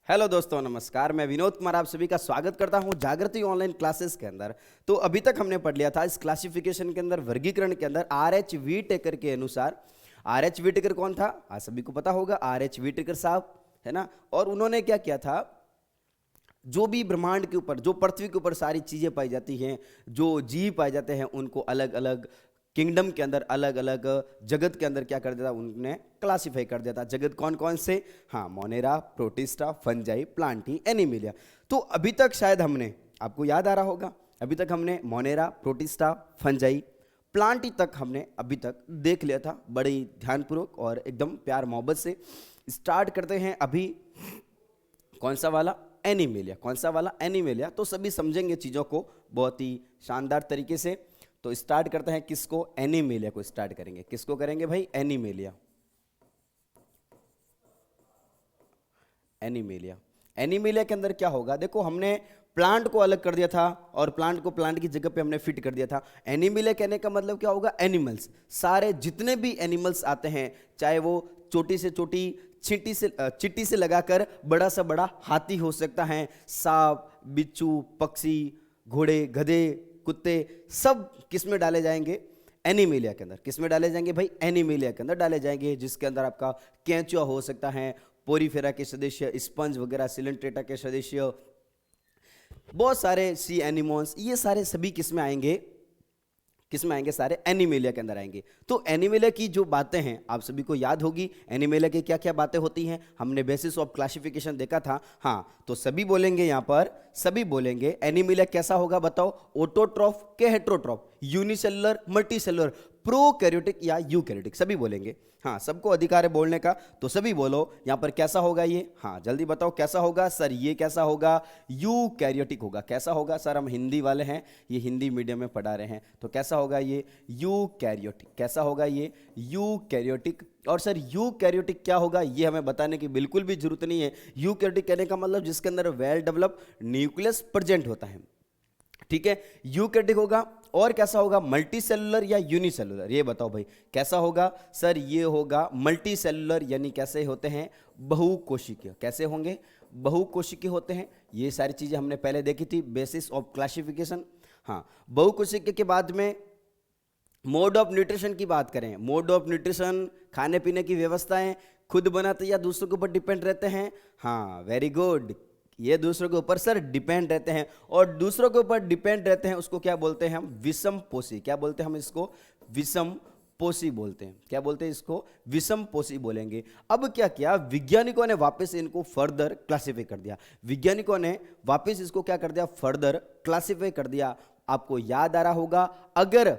Hello दोस्तों, नमस्कार। मैं विनोद कुमार आप सभी का स्वागत करता हूं जागृति ऑनलाइन क्लासेस के अंदर। तो अभी तक हमने पढ़ लिया था इस क्लासिफिकेशन के अंदर, वर्गीकरण के अंदर RH व्हीटेकर के अनुसार। RH व्हीटेकर कौन था? आप सभी को पता होगा, RH व्हीटेकर साहब, है ना। और उन्होंने क्या किया था, जो भी ब्रह्मांड के ऊपर, जो पृथ्वी के ऊपर सारी चीजें पाई जाती हैं, जो जीव पाए जाते हैं, उनको अलग अलग किंगडम के अंदर, अलग अलग जगत के अंदर क्या कर देता, उन्होंने क्लासिफाई कर देता। जगत कौन कौन से? हाँ, Monera, protista, fungi, Plantae, Animalia. तो अभी तक शायद हमने, आपको याद आ रहा होगा, अभी तक हमने मोनेरा, प्रोटिस्टा, फंजाई, प्लांटी तक हमने अभी तक देख लिया था, बड़े ही ध्यानपूर्वक और एकदम प्यार मोहब्बत से। स्टार्ट करते हैं अभी कौन सा वाला? एनिमेलिया। कौन सा वाला? एनिमेलिया। तो सभी समझेंगे चीज़ों को बहुत ही शानदार तरीके से। तो स्टार्ट करते हैं किसको? एनिमेलिया को स्टार्ट करेंगे। किसको करेंगे भाई? एनिमेलिया। एनिमेलिया। एनिमेलिया के अंदर क्या होगा, देखो हमने प्लांट को अलग कर दिया था और प्लांट को प्लांट की जगह पे हमने फिट कर दिया था। एनिमेलिया कहने का मतलब क्या होगा? एनिमल्स, सारे जितने भी एनिमल्स आते हैं, चाहे वो छोटी से छोटी चिट्टी से लगाकर बड़ा सा बड़ा हाथी हो सकता है, सांप, बिच्छू, पक्षी, घोड़े, गधे, कुत्ते, सब किस में डाले जाएंगे? एनिमेलिया के अंदर। किस में डाले जाएंगे भाई? एनिमेलिया के अंदर डाले जाएंगे, जिसके अंदर आपका केंचुआ हो सकता है, पोरीफेरा के सदस्य, स्पंज वगैरह, सिलेंट्रेटा के सदस्य, बहुत सारे सी एनिमोन्स, ये सारे सभी किस में आएंगे? किस में आएंगे? सारे एनिमेलिया के अंदर आएंगे। तो एनिमेलिया की जो बातें हैं आप सभी को याद होगी। एनिमेलिया की क्या क्या बातें होती हैं, हमने बेसिस ऑफ क्लासिफिकेशन देखा था। हाँ, तो सभी बोलेंगे यहाँ पर, सभी बोलेंगे एनिमेलिया कैसा होगा बताओ? ऑटोट्रॉफ के हेट्रोट्रॉफ, यूनिसेलुलर, मल्टीसेलुलर, प्रोकैरियोटिक या यूकैरियोटिक, सभी बोलेंगे। हाँ, सबको अधिकार है बोलने का, तो सभी बोलो यहाँ पर कैसा होगा ये? हाँ, जल्दी बताओ कैसा होगा सर? ये कैसा होगा? यूकैरियोटिक होगा। कैसा होगा सर? हम हिंदी वाले हैं, ये हिंदी मीडियम में पढ़ा रहे हैं, तो कैसा होगा ये? यूकैरियोटिक। कैसा होगा ये? यूकैरियोटिक। और सर यूकैरियोटिक क्या होगा, ये हमें बताने की बिल्कुल भी जरूरत नहीं है। यूकैरियोटिक कहने का मतलब जिसके अंदर वेल डेवलप न्यूक्लियस प्रेजेंट होता है, ठीक है, यूकैरियोटिक होगा। और कैसा होगा? मल्टी सेलुलर या यूनिसेलुलर? ये बताओ भाई कैसा होगा सर? ये होगा मल्टी सेलुलर, यानी कैसे होते हैं? बहुकोशिकीय। कैसे होंगे? बहुकोशिकीय होते हैं। ये सारी चीजें हमने पहले देखी थी, बेसिस ऑफ क्लासिफिकेशन। हाँ, बहुकोशिकीय के बाद में मोड ऑफ न्यूट्रिशन की बात करें। मोड ऑफ न्यूट्रिशन, खाने पीने की व्यवस्थाएं खुद बनाते या दूसरों के ऊपर डिपेंड रहते हैं? हाँ, वेरी गुड, ये दूसरों के ऊपर सर डिपेंड रहते हैं। और दूसरों के ऊपर डिपेंड रहते हैं उसको क्या बोलते हैं हम? विषम पोषी। क्या बोलते हैं हम इसको? विषम पोषी बोलते हैं। क्या बोलते हैं इसको? विषम पोषी बोलेंगे। अब क्या किया विज्ञानिकों ने? वापस इनको फर्दर क्लासिफाई कर दिया। विज्ञानिकों ने वापस इसको क्या कर दिया? फर्दर क्लासिफाई कर दिया। आपको याद आ रहा होगा, अगर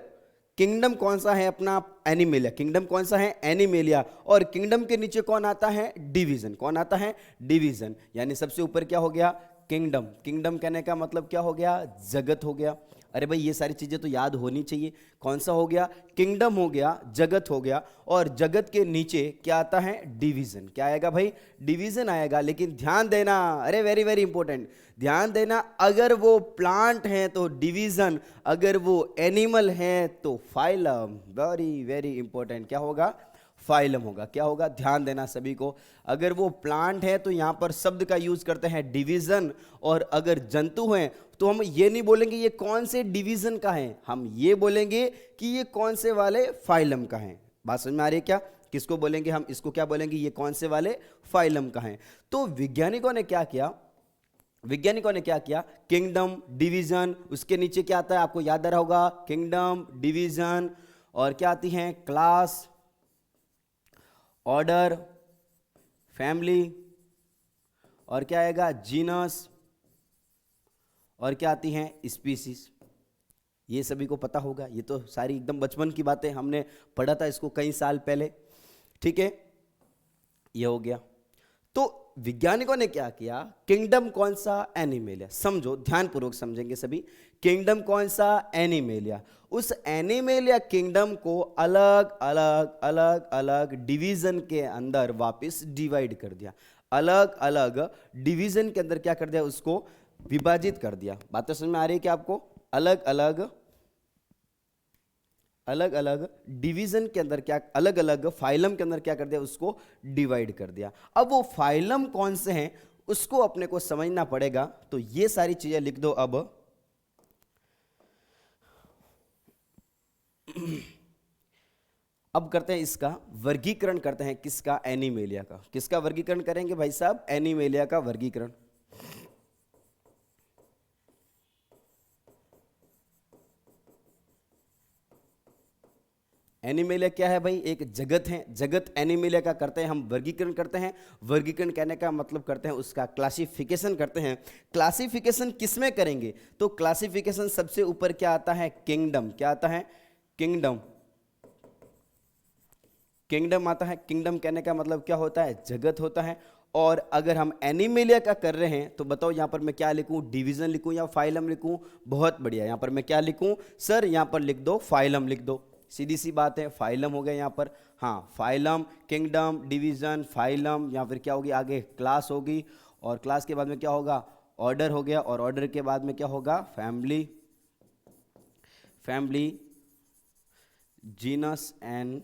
किंगडम कौन सा है अपना? एनिमेलिया। किंगडम कौन सा है? एनिमेलिया। और किंगडम के नीचे कौन आता है? डिवीजन। कौन आता है? डिवीजन। यानी सबसे ऊपर क्या हो गया? किंगडम। किंगडम कहने का मतलब क्या हो गया? जगत हो गया। अरे भाई ये सारी चीजें तो याद होनी चाहिए। कौन सा हो गया? किंगडम हो गया, जगत हो गया, और जगत के नीचे क्या आता है? डिवीजन। क्या आएगा भाई? डिवीजन आएगा। लेकिन ध्यान देना, अरे वेरी वेरी इंपॉर्टेंट, ध्यान देना, अगर वो प्लांट है तो डिवीजन, अगर वो एनिमल है तो फाइलम। वेरी वेरी इंपॉर्टेंट, क्या होगा? फाइलम होगा। क्या होगा? ध्यान देना सभी को, अगर वो प्लांट है तो यहां पर शब्द का यूज करते हैं डिवीजन, और अगर जंतु हैं तो हम ये नहीं बोलेंगे ये कौन से डिवीजन का है, हम ये बोलेंगे कि ये कौन से वाले फाइलम का है। बात समझ में आ रही है क्या? किसको बोलेंगे हम? इसको क्या बोलेंगे? ये कौन से वाले फाइलम का है। तो वैज्ञानिकों ने क्या किया? वैज्ञानिकों ने क्या किया? किंगडम, डिवीजन, उसके नीचे क्या आता है आपको याद आ रहा होगा? किंगडम, डिवीजन, और क्या आती हैं? क्लास, ऑर्डर, फैमिली, और क्या आएगा? जीनस, और क्या आती हैं? स्पीसीज। ये सभी को पता होगा, ये तो सारी एकदम बचपन की बातें, हमने पढ़ा था इसको कई साल पहले, ठीक है। ये हो गया। तो वैज्ञानिकों ने क्या किया? किंगडम कौन सा? एनिमेलिया। समझो, ध्यानपूर्वक समझेंगे सभी। किंगडम कौन सा? एनिमेलिया। उस एनिमेलिया किंगडम को अलग अलग अलग अलग डिवीजन के अंदर वापस डिवाइड कर दिया। अलग अलग डिवीजन के अंदर क्या कर दिया? उसको विभाजित कर दिया। बात तो समझ में आ रही है क्या आपको? अलग अलग अलग अलग डिवीजन के अंदर क्या, अलग अलग फाइलम के अंदर क्या कर दिया? उसको डिवाइड कर दिया। अब वो फाइलम कौन से हैं उसको अपने को समझना पड़ेगा। तो ये सारी चीजें लिख दो। अब करते हैं इसका वर्गीकरण करते हैं। किसका? एनीमेलिया का। किसका वर्गीकरण करेंगे भाई साहब? एनीमेलिया का वर्गीकरण। एनीमेलिया क्या है भाई? एक जगत है। जगत एनीमेलिया का करते हैं हम वर्गीकरण करते हैं। वर्गीकरण कहने का मतलब करते हैं उसका क्लासिफिकेशन करते हैं। क्लासिफिकेशन किसमें करेंगे? तो क्लासिफिकेशन सबसे ऊपर क्या आता है? किंगडम। क्या आता है? किंगडम। किंगडम आता है। किंगडम कहने का मतलब क्या होता है? जगत होता है। और अगर हम एनीमेलिया का कर रहे हैं तो बताओ यहां पर मैं क्या लिखूं? डिवीजन लिखूं या फाइलम लिखूं? बहुत बढ़िया। यहां पर मैं क्या लिखूं? सर यहां पर लिख दो फाइलम लिख दो। सीधी सी बात है, फाइलम हो गया यहां पर। हाँ, फाइलम, किंगडम, डिवीजन, फाइलम, या फिर क्या होगी आगे? क्लास होगी। और क्लास के बाद में क्या होगा? ऑर्डर हो गया। और ऑर्डर के बाद में क्या होगा? Family, family, genus and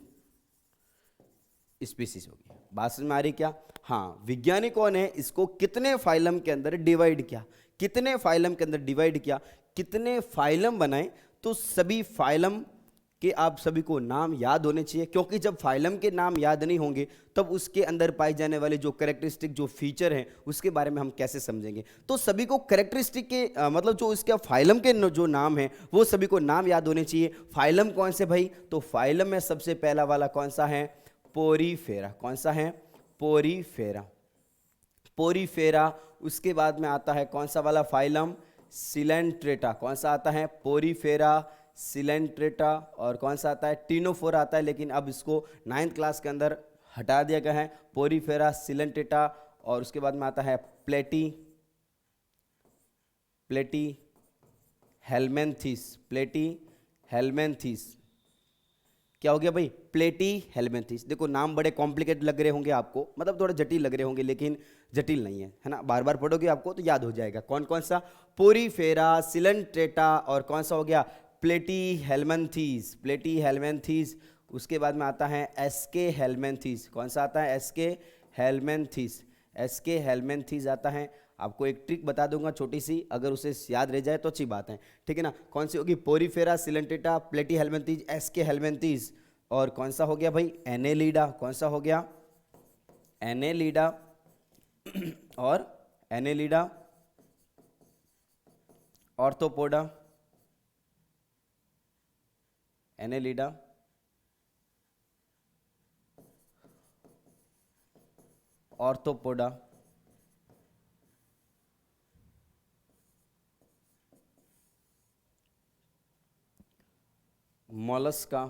species होगी। बात समझ में आ रही क्या? हाँ, वैज्ञानिकों ने इसको कितने फाइलम के अंदर डिवाइड किया? कितने फाइलम के अंदर डिवाइड किया? कितने फाइलम बनाए? तो सभी फाइलम के आप सभी को नाम याद होने चाहिए, क्योंकि जब फाइलम के नाम याद नहीं होंगे तब उसके अंदर पाए जाने वाले जो कैरेक्टरिस्टिक जो फीचर हैं उसके बारे में हम कैसे समझेंगे? तो सभी को कैरेक्टरिस्टिक के मतलब जो इसका फाइलम के जो नाम है वो सभी को नाम याद होने चाहिए। फाइलम कौन से भाई? तो फाइलम में सबसे पहला वाला कौन सा है? पोरीफेरा। कौन सा है? पोरीफेरा। पोरीफेरा। उसके बाद में आता है कौन सा वाला फाइलम? सिलेंट्रेटा। कौन सा आता है? Porifera, Coelenterata. और कौन सा आता है? टीनोफोरा आता है, लेकिन अब इसको 9th क्लास के अंदर हटा दिया गया है। Porifera, Coelenterata. और उसके बाद में आता है प्लेटी, प्लेटी हेलमेंथिस। प्लेटी हेलमेंथिस। क्या हो गया भाई? प्लेटी हेलमेंथिस। देखो नाम बड़े कॉम्प्लिकेटेड लग रहे होंगे आपको, मतलब थोड़े जटिल लग रहे होंगे, लेकिन जटिल नहीं है ना। बार बार पढ़ोगे आपको तो याद हो जाएगा। कौन कौन सा? पोरीफेरा, सिलेंट्रेटा और कौन सा हो गया? प्लेटी हेलमेंथिस। प्लेटी हेलमेंथिस। उसके बाद में आता है एसके हेलमेंथिस। कौन सा आता है? SK helminths. एसके हेलमेंथिस आता है। आपको एक ट्रिक बता दूंगा छोटी सी, अगर उसे याद रह जाए तो अच्छी बात है, ठीक है ना। कौन सी होगी? Porifera, Coelenterata, Platyhelminthes, SK helminths. और कौन सा हो गया भाई? एनेलिडा। कौन सा हो गया? एनेलिडा। और Annelida, Arthropoda, Annelida, Arthropoda, Mollusca,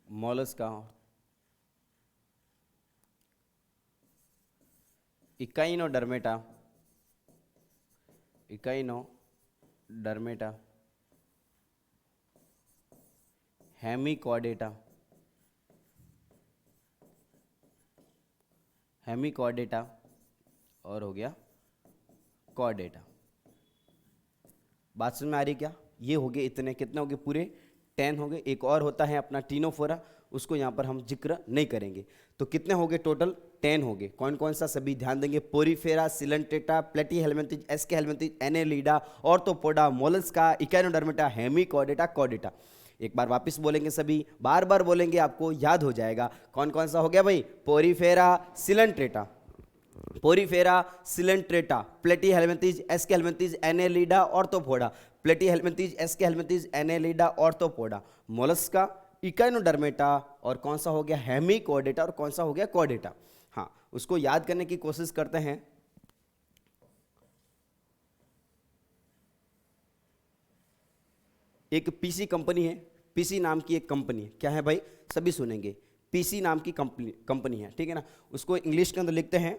Mollusca, Echinodermata, Echinodermata, Hemichordata, Hemichordata. और हो गया कॉर्डेटा। बात समझ में आ रही क्या? ये हो गए इतने। कितने हो गए? पूरे 10 हो गए। एक और होता है अपना टीनोफोरा, उसको यहाँ पर हम जिक्र नहीं करेंगे। तो कितने हो गए टोटल? 10 हो गए। कौन कौन सा? सभी ध्यान देंगे। Porifera, Coelenterata, Platyhelminthes, Aschelminthes, Annelida, Arthropoda, Mollusca, Echinodermata, Hemichordata, Chordata. एक बार वापस बोलेंगे, सभी बार बार बोलेंगे, आपको याद हो जाएगा। कौन कौन सा हो गया भाई? Porifera, Coelenterata, Porifera, Coelenterata, Platyhelminthes, Aschelminthes, Annelida, Arthropoda, Platyhelminthes, Aschelminthes, Annelida, Arthropoda, Mollusca, Echinodermata. और कौन सा हो गया? हेमिकॉर्डेटा। और कौन सा हो गया? कॉर्डेटा। हाँ, उसको याद करने की कोशिश करते हैं। एक पीसी कंपनी है, पीसी नाम की एक कंपनी है। क्या है भाई? सभी सुनेंगे, पीसी नाम की कंपनी है, ठीक है ना। उसको इंग्लिश के अंदर लिखते हैं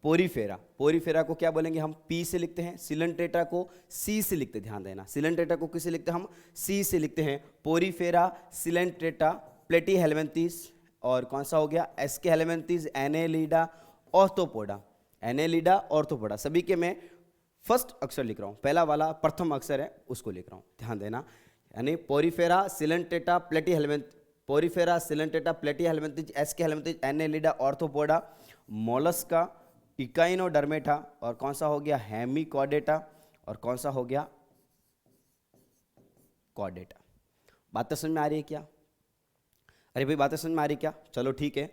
पोरीफेरा। पोरीफेरा को क्या बोलेंगे हम? पी से लिखते हैं। सिलेंट्रेटा को सी से लिखते, ध्यान देना। सिलेंट्रेटा को किसे लिखते हैं हम? सी से लिखते हैं। Porifera, Coelenterata, Platyhelminthes. और कौन सा हो गया? Aschelminthes, Annelida, Arthropoda. Annelida, Arthropoda. सभी के मैं फर्स्ट अक्षर लिख रहा हूँ, पहला वाला प्रथम अक्षर है उसको लिख रहा हूँ, ध्यान देना। यानी Porifera, Coelenterata, Platyhelminthes, Porifera, Coelenterata, Platyhelminthes, Aschelminthes, Annelida, Arthropoda. Mollusca, Echinodermata, और कौन सा हो गया हेमिकॉर्डेटा, और कौन सा हो गया कॉर्डेटा। बात तो समझ में आ रही है क्या? अरे भाई बातें समझ में आ रही क्या? चलो ठीक है।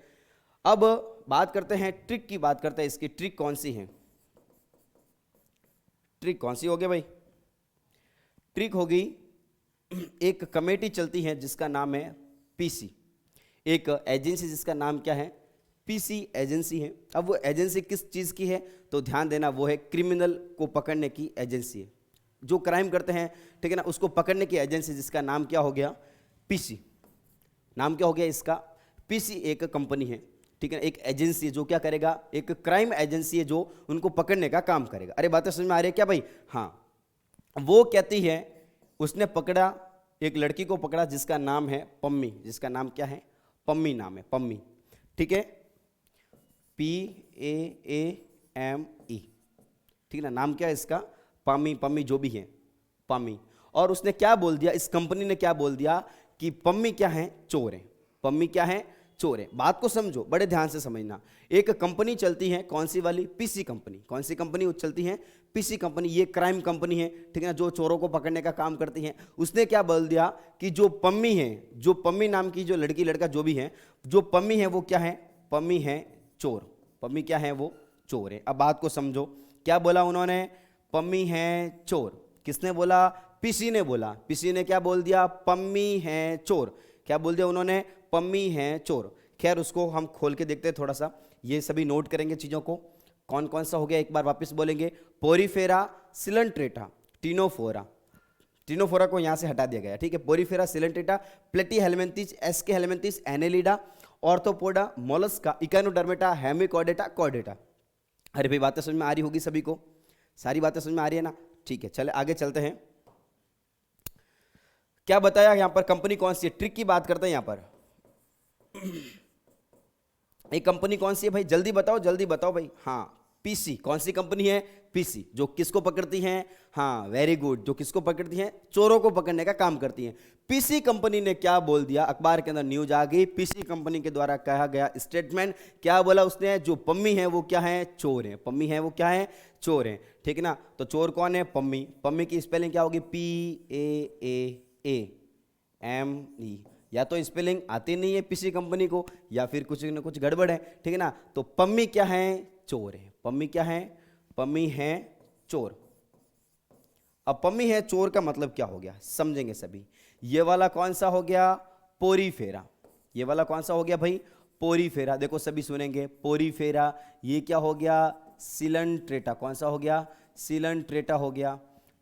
अब बात करते हैं ट्रिक की, बात करते हैं इसकी ट्रिक कौन सी है। ट्रिक कौन सी होगी भाई? ट्रिक होगी, एक कमेटी चलती है जिसका नाम है पीसी, एक एजेंसी जिसका नाम क्या है पीसी एजेंसी है। अब वो एजेंसी किस चीज़ की है तो ध्यान देना, वो है क्रिमिनल को पकड़ने की एजेंसी है, जो क्राइम करते हैं, ठीक है ना, उसको पकड़ने की एजेंसी जिसका नाम क्या हो गया पीसी। नाम क्या हो गया इसका पीसी। एक कंपनी है, ठीक है, एक एजेंसी है जो क्या करेगा, एक क्राइम एजेंसी है जो उनको पकड़ने का काम करेगा। अरे बातें समझ में आ रही है क्या भाई? हाँ, वो कहती है उसने पकड़ा, एक लड़की को पकड़ा जिसका नाम है पम्मी, जिसका नाम क्या है पम्मी, नाम है पम्मी, ठीक है, PAAME, ठीक है ना, नाम क्या है इसका पम्मी, पम्मी जो भी है पम्मी। और उसने क्या बोल दिया, इस कंपनी ने क्या बोल दिया कि पम्मी क्या है चोर है, पम्मी क्या है चोर है। बात को समझो, बड़े ध्यान से समझना। एक कंपनी चलती है, कौन सी वाली पीसी कंपनी, कौन सी कंपनी चलती है पीसी कंपनी, ये क्राइम कंपनी है, ठीक है ना, जो चोरों को पकड़ने का काम करती है। उसने क्या बोल दिया कि जो पम्मी है, जो पम्मी नाम की जो लड़की लड़का जो भी है, जो पम्मी है वो क्या है, पम्मी है चोर, पम्मी क्या है वो चोर है। अब बात को समझो, क्या बोला उन्होंने, पम्मी है चोर। किसने बोला? पीसी ने बोला। पीसी ने क्या बोल दिया, पम्मी है चोर। क्या बोल दिया उन्होंने, पम्मी है चोर। खैर उसको हम खोल के देखते हैं थोड़ा सा, ये सभी नोट करेंगे चीजों को, कौन कौन सा हो गया एक बार वापस बोलेंगे। पोरीफेरा सिलेंट्रेटा टीनोफोरा, टीनोफोरा को यहां से हटा दिया गया, ठीक है। Porifera Coelenterata, Platyhelminthes, Aschelminthes, Annelida, Arthropoda, Mollusca, Echinodermata, Hemichordata, Chordata. अरे भाई बातें समझ में आ रही होगी सभी को, सारी बातें समझ में आ रही है ना? ठीक है, चले आगे चलते हैं। क्या बताया यहां पर, कंपनी कौन सी है, ट्रिक की बात करते हैं यहां पर। एक कंपनी कौन सी है भाई, जल्दी बताओ भाई। हाँ, पीसी। कौन सी कंपनी है? पीसी, जो किसको पकड़ती हैं, हाँ वेरी गुड, जो किसको पकड़ती हैं, चोरों को पकड़ने का काम करती हैं। पीसी कंपनी ने क्या बोल दिया, अखबार के अंदर न्यूज आ गई, पीसी कंपनी के द्वारा कहा गया स्टेटमेंट, क्या बोला उसने, जो पम्मी है वो क्या है चोर है, पम्मी है वो क्या है चोर है, ठीक है ना। तो चोर कौन है, पम्मी। पम्मी की स्पेलिंग क्या होगी, PAAAME। या तो स्पेलिंग आती नहीं है पीसी कंपनी को, या फिर कुछ न कुछ गड़बड़ है, ठीक है ना। तो पम्मी क्या है चोर है, पम्मी क्या है, पम्मी है चोर। अब पम्मी है चोर का मतलब क्या हो गया समझेंगे सभी। ये वाला कौन सा हो गया, पोरीफेरा। ये वाला कौन सा हो गया भाई, पोरीफेरा। देखो सभी सुनेंगे, पोरीफेरा। ये क्या हो गया, सिलेंट्रेटा। कौन सा हो गया, सिलेंट्रेटा हो गया।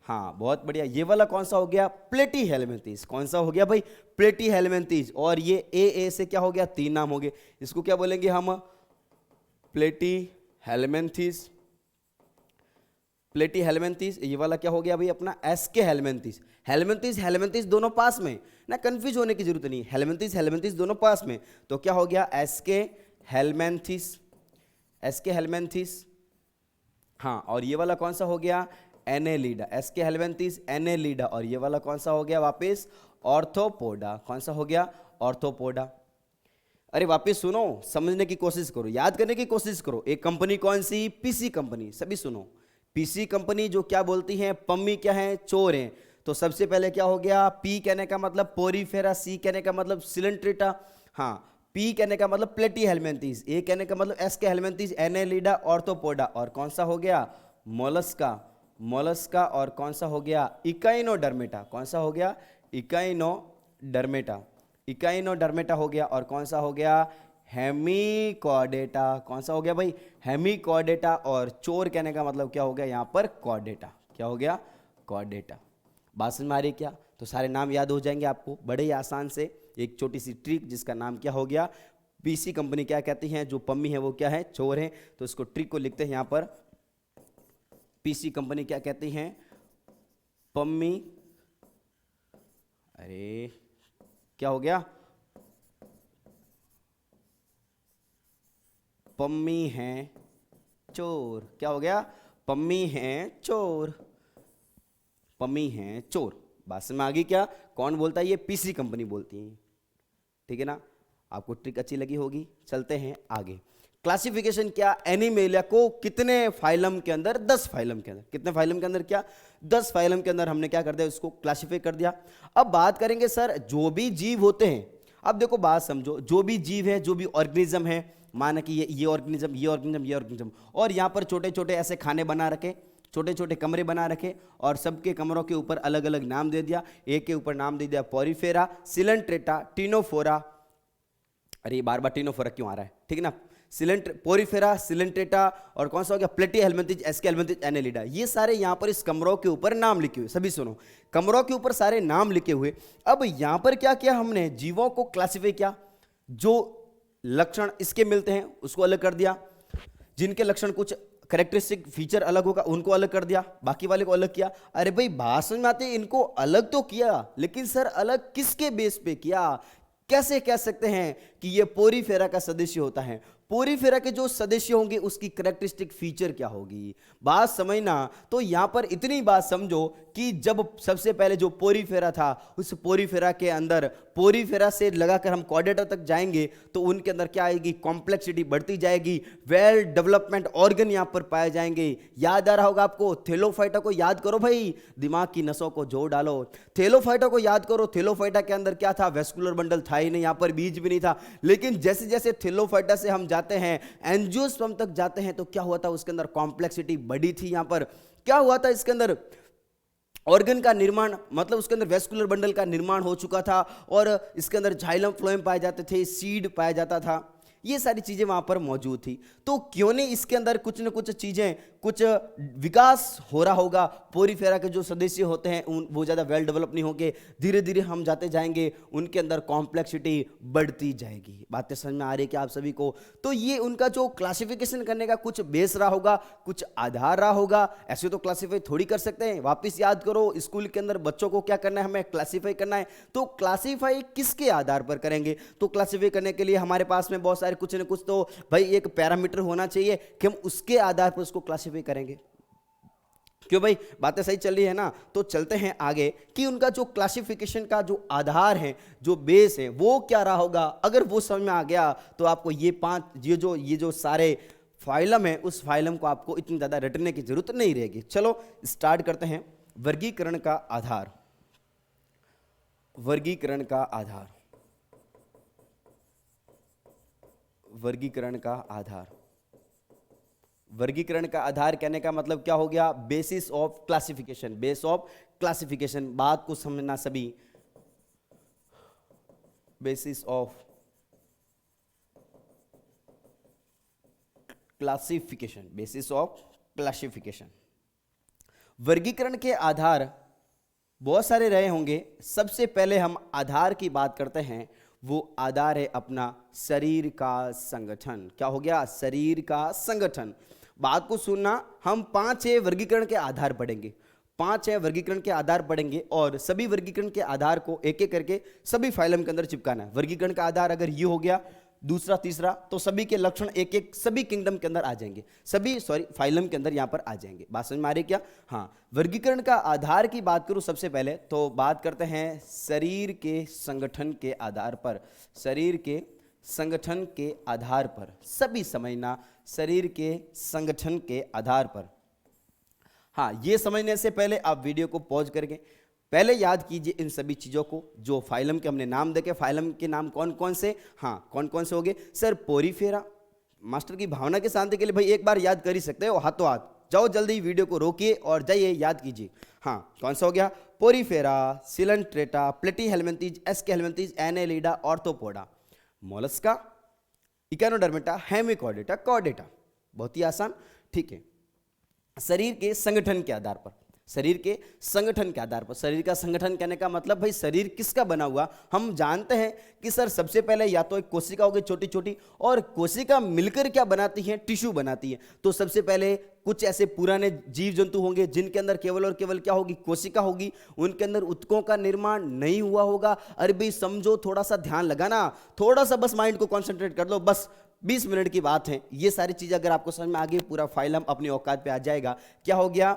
हाँ बहुत बढ़िया। ये वाला कौन सा हो गया, प्लेटी हेलमेंथिस। कौन सा हो गया भाई, प्लेटी हेलमेंथिस। और ये ए से क्या हो गया, 3 नाम हो गए। इसको क्या बोलेंगे हम, प्लेटी हेलमेंथिस, प्लेटी हेलमेंथिस। ये वाला क्या हो गया भाई अपना, एसके हेलमेंथिस। हेलमेंथिस हेलमेंथिस दोनों पास में ना, कंफ्यूज होने की जरूरत नहीं, हेलमेंथिस हेलमेंथिस दोनों पास में। तो क्या हो गया, एसके हेलमेंथिस, एसके हेलमेंथिस। हाँ, और ये वाला कौन सा हो गया, एनेलिडा, एसके हेलमेंथिस एनेलिडा। और ये वाला कौन सा हो गया वापस, ऑर्थोपोडा। कौन सा हो गया, ऑर्थोपोडा। अरे वापस सुनो, समझने की कोशिश करो, याद करने की कोशिश करो। एक कंपनी कौन सी, पीसी कंपनी। सभी सुनो, पीसी कंपनी जो क्या बोलती है, पम्मी क्या है चोर है। तो सबसे पहले क्या हो गया, पी कहने का मतलब पोरीफेरा, सी कहने का मतलब सिलेंट्रेटा, हाँ पी कहने का मतलब प्लेटी हेलमेंथिस, ए कहने का मतलब एसके हेलमेंथिस एनेलिडा ऑर्थोपोडा। और कौन सा हो गया, मोलस्का, मोलस्का। और कौन सा हो गया, इकाइनोडर्मेटा। कौन सा हो गया, इकाइनोडर्मेटा, इकाइनोडर्मेटा हो गया। और कौन सा हो गया, हेमिकॉर्डेटा। कौन सा हो गया भाई, हेमिकॉर्डेटा। और चोर कहने का मतलब क्या हो गया यहाँ पर, कॉर्डेटा। क्या हो गया, कॉर्डेटा। बात समझ में आ रही है क्या? तो सारे नाम याद हो जाएंगे आपको बड़े ही आसान से। एक छोटी सी ट्रिक जिसका नाम क्या हो गया, पीसी कंपनी क्या कहती है, जो पम्मी है वो क्या है चोर है। तो इसको ट्रिक को लिखते हैं यहाँ पर, पीसी कंपनी क्या कहती हैं, पम्मी, अरे क्या हो गया, पम्मी है चोर। क्या हो गया, पम्मी है चोर, पम्मी है चोर। बात समझ में आ गई क्या? कौन बोलता है, ये पीसी कंपनी बोलती है, ठीक है ना। आपको ट्रिक अच्छी लगी होगी। चलते हैं आगे। क्लासिफिकेशन क्या, एनिमेलिया को कितने फाइलम के अंदर, 10 फाइलम के अंदर, कितने फाइलम के अंदर, क्या 10 फाइलम के अंदर हमने क्या कर दिया, उसको क्लासिफाई कर दिया। अब बात करेंगे सर जो भी जीव होते हैं, अब देखो बात समझो, जो भी जीव है, जो भी ऑर्गेनिज्म है, माना कि ये ऑर्गेनिज्म, ये ऑर्गेनिज्म, ये ऑर्गेनिज्म, और यहाँ पर छोटे छोटे ऐसे खाने बना रखे, छोटे छोटे कमरे बना रखे, और सबके कमरों के ऊपर अलग अलग नाम दे दिया। एक के ऊपर नाम दे दिया पोरीफेरा, सिलेंट्रेटा, टिनोफोरा, अरे बार बार टिनोफोरा क्यों आ रहा है, ठीक है ना, पोरीफेरा, सिलेंट्रेटा, और कौन सा हो गया, प्लेटीहेल्मिंथिस, एस्केहेल्मिंथिस, एनेलिडा। ये सारे यहाँ पर इस कमरों के ऊपर नाम लिखे हुए, सभी सुनो, कमरों के ऊपर सारे नाम लिखे हुए। अब यहाँ पर क्या किया हमने, जीवों को क्लासिफाई किया, जो लक्षण इसके मिलते हैं उसको अलग कर दिया, जिनके लक्षण कुछ कैरेक्टरिस्टिक फीचर अलग होगा उनको अलग कर दिया, बाकी वाले को अलग किया। अरे भाई बात समझ में आती है, इनको अलग तो किया, लेकिन सर अलग किसके बेस पे किया, कैसे कह सकते हैं कि ये पोरीफेरा का सदस्य होता है, पोरीफेरा के जो सदस्य होंगे उसकी कैरेक्टरिस्टिक फीचर क्या होगी, बात समझना। तो यहां पर इतनी बात समझो कि जब सबसे पहले जो पोरीफेरा था, उस पोरीफेरा के अंदर, पोरीफेरा से लगाकर हम कॉर्डेटा तक जाएंगे तो उनके अंदर क्या आएगी, कॉम्प्लेक्सिटी बढ़ती जाएगी, वेल डेवलपमेंट ऑर्गन यहां पर पाए जाएंगे। याद आ रहा होगा आपको, थेलोफाइटा को याद करो भाई, दिमाग की नसों को जोड़ डालो, थेलोफाइटा को याद करो। थेलोफाइटा के अंदर क्या था, वेस्कुलर बंडल था ही नहीं, यहां पर बीज भी नहीं था। लेकिन जैसे जैसे थेलोफाइटा से हम जाते हैं, एंजियोस्पर्म तक जाते हैं, तो क्या हुआ था, उसके अंदर कॉम्प्लेक्सिटी बढ़ी थी। यहां पर क्या हुआ था, इसके अंदर ऑर्गन का निर्माण, मतलब उसके अंदर वेस्कुलर बंडल का निर्माण हो चुका था, और इसके अंदर जाइलम फ्लोएम पाए जाते थे, सीड पाया जाता था, ये सारी चीजें वहां पर मौजूद थी। तो क्यों नहीं इसके अंदर कुछ न कुछ चीजें, कुछ विकास हो रहा होगा। पोरीफेरा के जो सदस्य होते हैं वो ज्यादा वेल डेवलप नहीं होंगे, धीरे धीरे हम जाते जाएंगे, उनके अंदर कॉम्प्लेक्सिटी बढ़ती जाएगी। बातें समझ में आ रही है क्या आप सभी को? तो ये उनका जो क्लासिफिकेशन करने का कुछ बेस रहा होगा, कुछ आधार रहा होगा। ऐसे तो क्लासिफाई थोड़ी कर सकते हैं। वापिस याद करो, स्कूल के अंदर बच्चों को क्या करना है, हमें क्लासिफाई करना है। तो क्लासिफाई किसके आधार पर करेंगे? तो क्लासिफाई करने के लिए हमारे पास में बहुत सारे कुछ न कुछ तो भाई एक पैरामीटर होना चाहिए कि हम उसके आधार पर उसको क्लासिफाई करेंगे। क्यों भाई, बातें सही चल रही है ना? तो चलते हैं आगे कि उनका जो क्लासिफिकेशन का जो आधार है, जो बेस है, वो क्या रहा होगा। अगर वो समझ में आ गया तो आपको ये जो सारे फाइलम है, उस फाइलम को आपको इतनी ज्यादा रटने की जरूरत नहीं रहेगी। चलो स्टार्ट करते हैं। वर्गीकरण का आधार, वर्गीकरण का आधार, वर्गीकरण का आधार। वर्गीकरण का आधार कहने का मतलब क्या हो गया? Basis of classification, base of classification. बात को समझना सभी, basis of classification, basis of classification. वर्गीकरण के आधार बहुत सारे रहे होंगे। सबसे पहले हम आधार की बात करते हैं। वो आधार है अपना शरीर का संगठन। क्या हो गया? शरीर का संगठन। बात को सुनना, हम 5-6 वर्गीकरण के आधार पढ़ेंगे, 5-6 वर्गीकरण के आधार पढ़ेंगे, और सभी वर्गीकरण के आधार को एक एक करके सभी फाइलम के अंदर चिपकाना है। वर्गीकरण का आधार अगर ये हो गया, दूसरा तीसरा, तो सभी के लक्षण एक एक सभी किंगडम के अंदर आ जाएंगे, फाइलम के अंदर यहां पर आ जाएंगे। बात समझ में आ रही क्या? हाँ, वर्गीकरण का आधार की बात करूं सबसे पहले तो बात करते हैं शरीर के संगठन के आधार पर। शरीर के संगठन के आधार पर सभी समझना, शरीर के संगठन के आधार पर। हाँ, ये समझने से पहले आप वीडियो को पॉज करके पहले याद कीजिए इन सभी चीजों को, जो फाइलम के हमने नाम देखे। फाइलम के नाम कौन कौन से? हाँ, कौन कौन से हो गए सर? पोरीफेरा। मास्टर की भावना के शांति के लिए भाई एक बार याद कर ही सकते हो, हाथों हाथ जाओ, जल्दी वीडियो को रोकिए और जाइए याद कीजिए। हाँ, कौन सा हो गया? Porifera, Coelenterata, Platyhelminthes, Aschelminthes, Annelida, Arthropoda, Mollusca, Echinodermata, Hemichordata, Chordata. बहुत ही आसान, ठीक है। शरीर के संगठन के आधार पर, शरीर के संगठन के आधार पर। शरीर का संगठन कहने का मतलब भाई शरीर किसका बना हुआ? हम जानते हैं कि सर सबसे पहले या तो एक कोशिका होगी छोटी छोटी, और कोशिका मिलकर क्या बनाती है? टिश्यू बनाती है। तो सबसे पहले कुछ ऐसे पुराने जीव जंतु होंगे जिनके अंदर केवल और केवल क्या होगी? कोशिका होगी। उनके अंदर ऊतकों का निर्माण नहीं हुआ होगा। अरे भाई समझो, थोड़ा सा ध्यान लगाना, थोड़ा सा बस माइंड को कॉन्सेंट्रेट कर लो, बस 20 मिनट की बात है। ये सारी चीजें अगर आपको समझ में आ गई, पूरा फाइलम अपनी औकात पे आ जाएगा। क्या हो गया?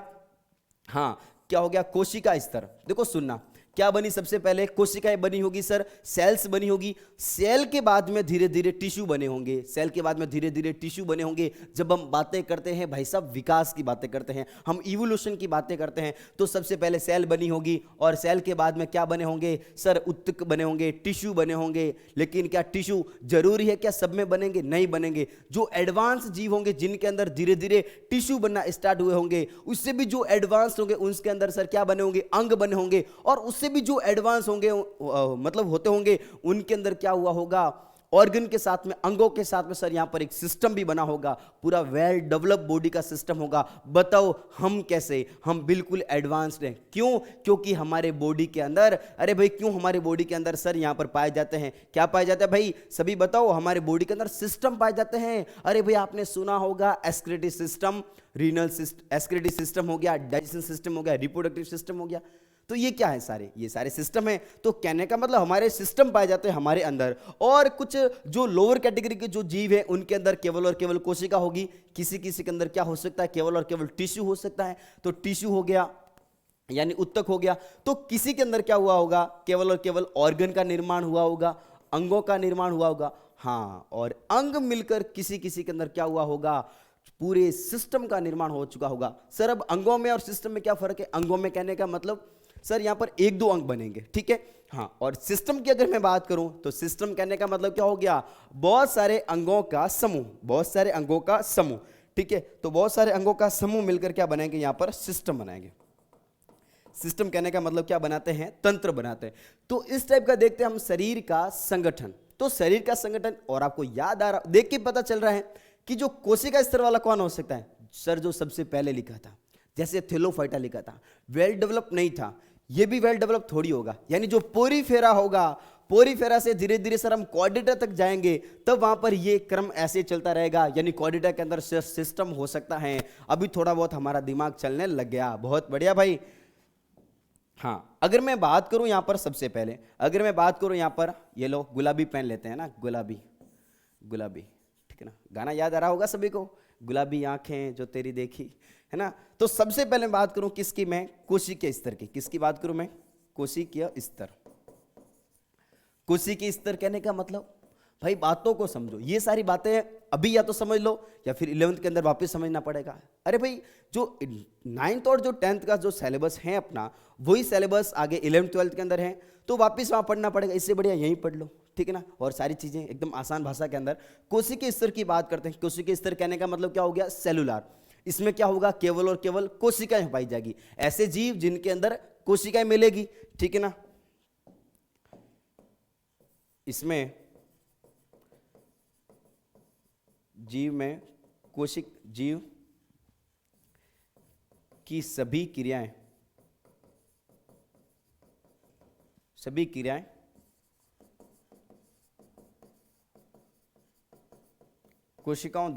हाँ, क्या हो गया? कोशिका स्तर। देखो सुनना, क्या बनी सबसे पहले? कोशिकाएं बनी होगी सर, सेल्स बनी होगी। सेल के बाद में धीरे धीरे टिश्यू बने होंगे, सेल के बाद में धीरे धीरे टिश्यू बने होंगे। जब हम बातें करते हैं भाई साहब विकास की बातें करते हैं, हम इवोल्यूशन की बातें करते हैं, तो सबसे पहले सेल बनी होगी और सेल के बाद में क्या बने होंगे सर? उत्तक बने होंगे, टिश्यू बने होंगे। लेकिन क्या टिश्यू जरूरी है क्या सब में बनेंगे? नहीं बनेंगे। जो एडवांस जीव होंगे जिनके अंदर धीरे धीरे टिश्यू बनना स्टार्ट हुए होंगे, उससे भी जो एडवांस होंगे उसके अंदर सर क्या बने होंगे? अंग बने होंगे। और उससे भी जो एडवांस होंगे मतलब होते होंगे, उनके अंदर क्या हुआ होगा? ऑर्गन के साथ में, अंगों के साथ में सर यहां पर एक सिस्टम भी बना होगा, पूरा वेल डेवलप बॉडी का सिस्टम होगा। बताओ हम कैसे? हम बिल्कुल एडवांस्ड हैं। क्यों? क्योंकि हमारे बॉडी के अंदर, अरे भाई क्यों हमारे बॉडी के अंदर सर यहां पर पाए जाते हैं? क्या पाए जाते हैं भाई? सभी बताओ। हमारे बॉडी के अंदर सिस्टम पाए जाते हैं। अरे भाई आपने सुना होगा excretory system, renal system, excretory system हो गया, डाइजेशन सिस्टम हो गया, रिप्रोडक्टिव सिस्टम हो गया। तो ये क्या है? सारे ये सारे सिस्टम है। तो कहने का मतलब हमारे सिस्टम पाए जाते हैं हमारे अंदर। और कुछ जो लोअर कैटेगरी के जो जीव है उनके अंदर केवल और केवल कोशिका होगी। किसी किसी के अंदर क्या हो सकता है? केवल और केवल टिश्यू हो सकता है। तो टिश्यू हो गया यानी उत्तक हो गया। तो किसी के अंदर क्या हुआ होगा? केवल और केवल ऑर्गन का निर्माण हुआ होगा, अंगों का निर्माण हुआ होगा। हाँ, और अंग मिलकर किसी किसी के अंदर क्या हुआ होगा? पूरे सिस्टम का निर्माण हो चुका होगा। सर अब अंगों में और सिस्टम में क्या फर्क है? अंगों में कहने का मतलब सर यहां पर एक दो अंग बनेंगे, ठीक है। हाँ, और सिस्टम की अगर मैं बात करूं तो सिस्टम कहने का मतलब क्या हो गया? बहुत सारे अंगों का समूह, बहुत सारे अंगों का समूह, ठीक है। तो बहुत सारे अंगों का समूह मिलकर क्या बनाएंगे? यहां पर सिस्टम बनाएंगे। सिस्टम कहने का मतलब क्या बनाते हैं? तंत्र बनाते हैं। तो इस टाइप का देखते हैं हम शरीर का संगठन। तो शरीर का संगठन, और आपको याद आ रहा, देख के पता चल रहा है कि जो कोशिका स्तर वाला कौन हो सकता है? सर जो सबसे पहले लिखा था, जैसे थेलोफाइटा लिखा था, वेल डेवलप नहीं था, ये भी वेल डेवलप थोड़ी होगा। यानी जो पोरीफेरा होगा, पोरीफेरा से धीरे धीरे सर हम कॉर्डेटा तक जाएंगे, तब वहां पर ये क्रम ऐसे चलता रहेगा। यानी कॉर्डेटा के अंदर सिस्टम हो सकता है। अभी थोड़ा बहुत हमारा दिमाग चलने लग गया, बहुत बढ़िया भाई। हाँ, अगर मैं बात करूं यहां पर, सबसे पहले अगर मैं बात करूं यहां पर, ये लो गुलाबी पेन लेते हैं ना, गुलाबी गुलाबी, ठीक है ना। गाना याद आ रहा होगा सभी को, गुलाबी आंखें जो तेरी देखी, है ना। तो सबसे पहले बात करूं किसकी? मैं कोशिकीय स्तर की। किसकी बात करूं मैं? कोशिकीय स्तर। कोशिकीय स्तर कहने का मतलब भाई बातों को समझो। ये सारी बातें अभी या तो समझ लो या फिर 11th के अंदर वापस समझना पड़ेगा। अरे भाई जो 9th और जो 10th का जो सिलेबस है अपना, वही सिलेबस आगे 11th 12th के अंदर है, तो वापस वहां पढ़ना पड़ेगा। इससे बढ़िया यहीं पढ़ लो, ठीक है ना। और सारी चीजें एकदम आसान भाषा के अंदर। कोशिकीय स्तर की बात करते हैं। कोशिकीय स्तर कहने का मतलब क्या हो गया? सेलुलर। इसमें क्या होगा? केवल और केवल कोशिकाएं पाई जाएगी। ऐसे जीव जिनके अंदर कोशिकाएं मिलेगी, ठीक है ना। इसमें जीव में जीव की सभी क्रियाएं कोशिकाओं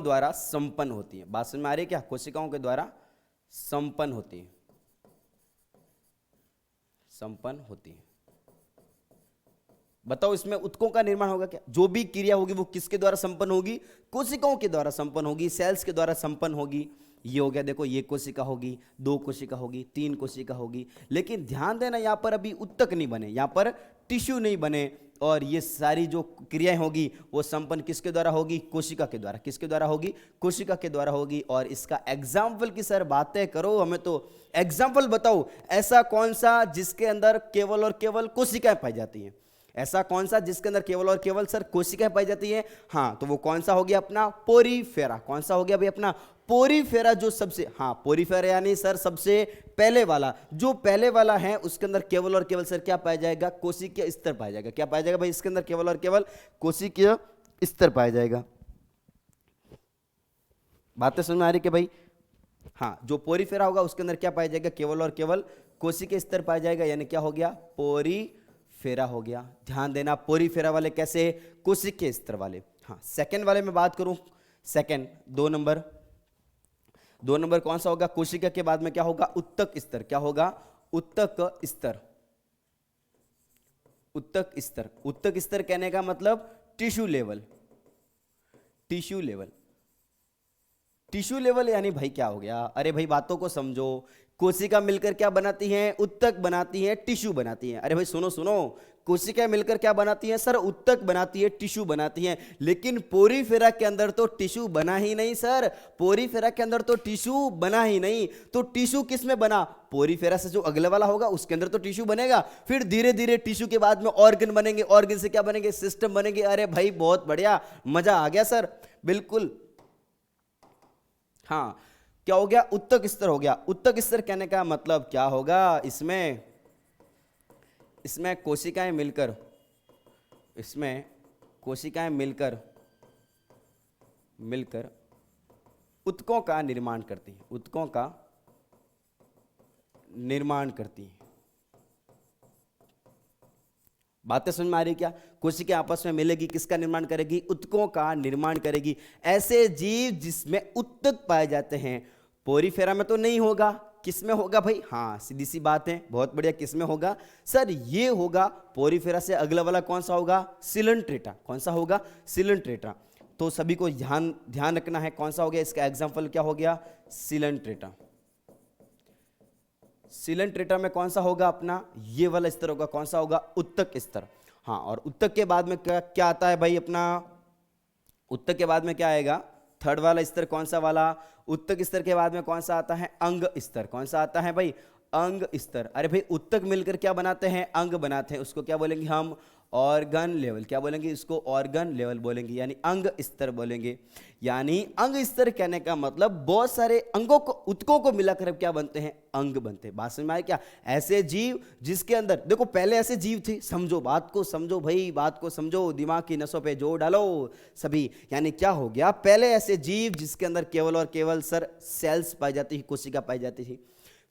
द्वारा संपन्न होती है। बात समझ में आ रही है क्या? कोशिकाओं के द्वारा संपन्न होती है, संपन्न होती है। बताओ इसमें उत्तकों का निर्माण होगा क्या? जो भी क्रिया होगी वो किसके द्वारा संपन्न होगी? कोशिकाओं के द्वारा संपन्न होगी, सेल्स के द्वारा संपन्न होगी। ये हो गया, देखो ये कोशिका होगी, 2 कोशिका होगी, 3 कोशिका होगी। लेकिन ध्यान देना यहां पर अभी उत्तक नहीं बने, यहां पर टिश्यू नहीं बने। और ये सारी जो क्रियाएं होगी वो संपन्न किसके द्वारा होगी? कोशिका के द्वारा। किसके द्वारा होगी? कोशिका के द्वारा होगी। और इसका एग्जाम्पल की सर बातें करो, हमें तो एग्जाम्पल बताओ, ऐसा कौन सा जिसके अंदर केवल और केवल कोशिकाएं पाई जाती हैं? ऐसा कौन सा जिसके अंदर केवल और केवल सर कोशिकाएं पाई जाती है? हाँ, तो वो कौन सा हो गया? अपना पोरीफेरा। कौन सा हो गया भाई? अपना पोरीफेरा। जो सबसे, हाँ पोरीफेरा यानी सर सबसे पहले वाला, जो पहले वाला है उसके अंदर केवल और केवल सर क्या पाया जाएगा? कोशिकीय स्तर पाया जाएगा। क्या पाया जाएगा भाई? इसके अंदर केवल और केवल कोशिकीय स्तर पाया जाएगा। बातें समझ में आ रही कि भाई? हाँ, जो पोरीफेरा होगा उसके अंदर क्या पाया जाएगा? केवल और केवल कोशिकीय स्तर पाया जाएगा। यानी क्या हो गया? पोरीफेरा हो गया। ध्यान देना, पोरीफेरा वाले कैसे? कोशिकीय स्तर वाले। हाँ, सेकंड वाले में बात करूं, सेकंड 2 नंबर कौन सा होगा? कोशिका के बाद में क्या होगा? उत्तक स्तर। क्या होगा? उत्तक स्तर। उत्तक स्तर। उत्तक स्तर कहने का मतलब टिश्यू लेवल। टिश्यू लेवल यानी भाई क्या हो गया? अरे भाई बातों को समझो। कोशिका मिलकर क्या बनाती हैं? उत्तक बनाती हैं, टिश्यू बनाती हैं। अरे भाई सुनो सुनो, कोशिकाएं मिलकर क्या बनाती हैं सर? उत्तक बनाती है, टिश्यू बनाती हैं। लेकिन पोरीफेरा के अंदर तो टिश्यू बना ही नहीं सर, पोरीफेरा के अंदर तो टिश्यू बना ही नहीं। तो टिश्यू किस में बना? पोरीफेरा से जो अगले वाला होगा उसके अंदर तो टिश्यू बनेगा, फिर धीरे धीरे टिश्यू के बाद में ऑर्गन बनेंगे, ऑर्गन से क्या बनेंगे? सिस्टम बनेंगे। अरे भाई बहुत बढ़िया, मजा आ गया सर, बिल्कुल। हाँ, क्या हो गया? उत्तक स्तर हो गया। उत्तक स्तर कहने का मतलब क्या होगा? इसमें कोशिकाएं मिलकर, इसमें कोशिकाएं मिलकर उत्तकों का निर्माण करती हैं, उत्तकों का निर्माण करती हैं। बातें समझ में आ रही क्या? कोशिकाएं आपस में मिलेगी, किसका निर्माण करेगी? उत्तकों का निर्माण करेगी। ऐसे जीव जिसमें उत्तक पाए जाते हैं, पोरीफेरा में तो नहीं होगा, किस में होगा भाई? हाँ सीधी सी बात है, बहुत बढ़िया। किस में होगा सर? ये होगा पोरीफेरा से अगला वाला कौन सा होगा? सिलेंट्रेटा। कौन सा होगा? सिलेंट्रेटा। तो सभी को ध्यान रखना है, कौन सा हो गया? इसका एग्जाम्पल क्या हो गया? सिलेंट्रेटा। सिलेंट्रेटा में कौन सा होगा अपना? ये वाला स्तर होगा। कौन सा होगा? उत्तक स्तर। हाँ, और उत्तक के बाद में क्या आता है भाई अपना? उत्तक के बाद में क्या आएगा? थर्ड वाला स्तर कौन सा वाला? उत्तक स्तर के बाद में कौन सा आता है? अंग स्तर। कौन सा आता है भाई? अंग स्तर। अरे भाई उत्तक मिलकर क्या बनाते हैं? अंग बनाते हैं। उसको क्या बोलेंगे हम? Organ level. क्या बोलेंगे इसको? ऑर्गन लेवल बोलेंगे, यानी अंग स्तर बोलेंगे। यानी अंग स्तर कहने का मतलब बहुत सारे अंगों को, उत्तकों को मिलाकर क्या बनते हैं? अंग बनते हैं। बात समझ में आए क्या? ऐसे जीव जिसके अंदर, देखो पहले ऐसे जीव थे, समझो बात को, समझो भाई बात को समझो, दिमाग की नसों पे जोर डालो सभी। यानी क्या हो गया? पहले ऐसे जीव जिसके अंदर केवल और केवल सर सेल्स पाई जाती थी, कोशिका पाई जाती थी।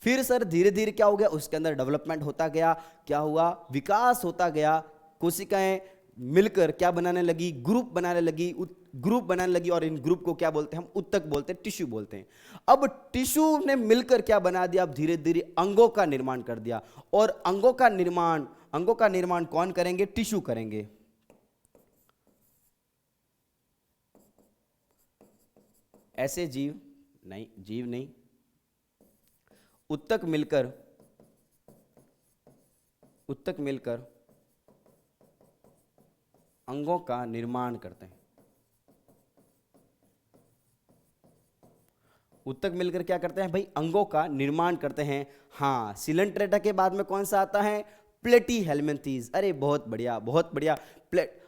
फिर सर धीरे धीरे क्या हो गया? उसके अंदर डेवलपमेंट होता गया, क्या हुआ? विकास होता गया। कोशिकाएं मिलकर क्या बनाने लगी? ग्रुप बनाने लगी, ग्रुप बनाने लगी, और इन ग्रुप को क्या बोलते हैं हम? उत्तक बोलते हैं, टिश्यू बोलते हैं। अब टिश्यू ने मिलकर क्या बना दिया? अब धीरे धीरे अंगों का निर्माण कर दिया। और अंगों का निर्माण कौन करेंगे? टिश्यू करेंगे। ऐसे जीव नहीं, उत्तक मिलकर अंगों का निर्माण करते हैं। उत्तक मिलकर क्या करते हैं भाई? अंगों का निर्माण करते हैं। हाँ, सिलेंट्रेटा के बाद में कौन सा आता है? प्लेटीहेल्मिन्थेस। अरे बहुत बढ़िया, बहुत बढ़िया।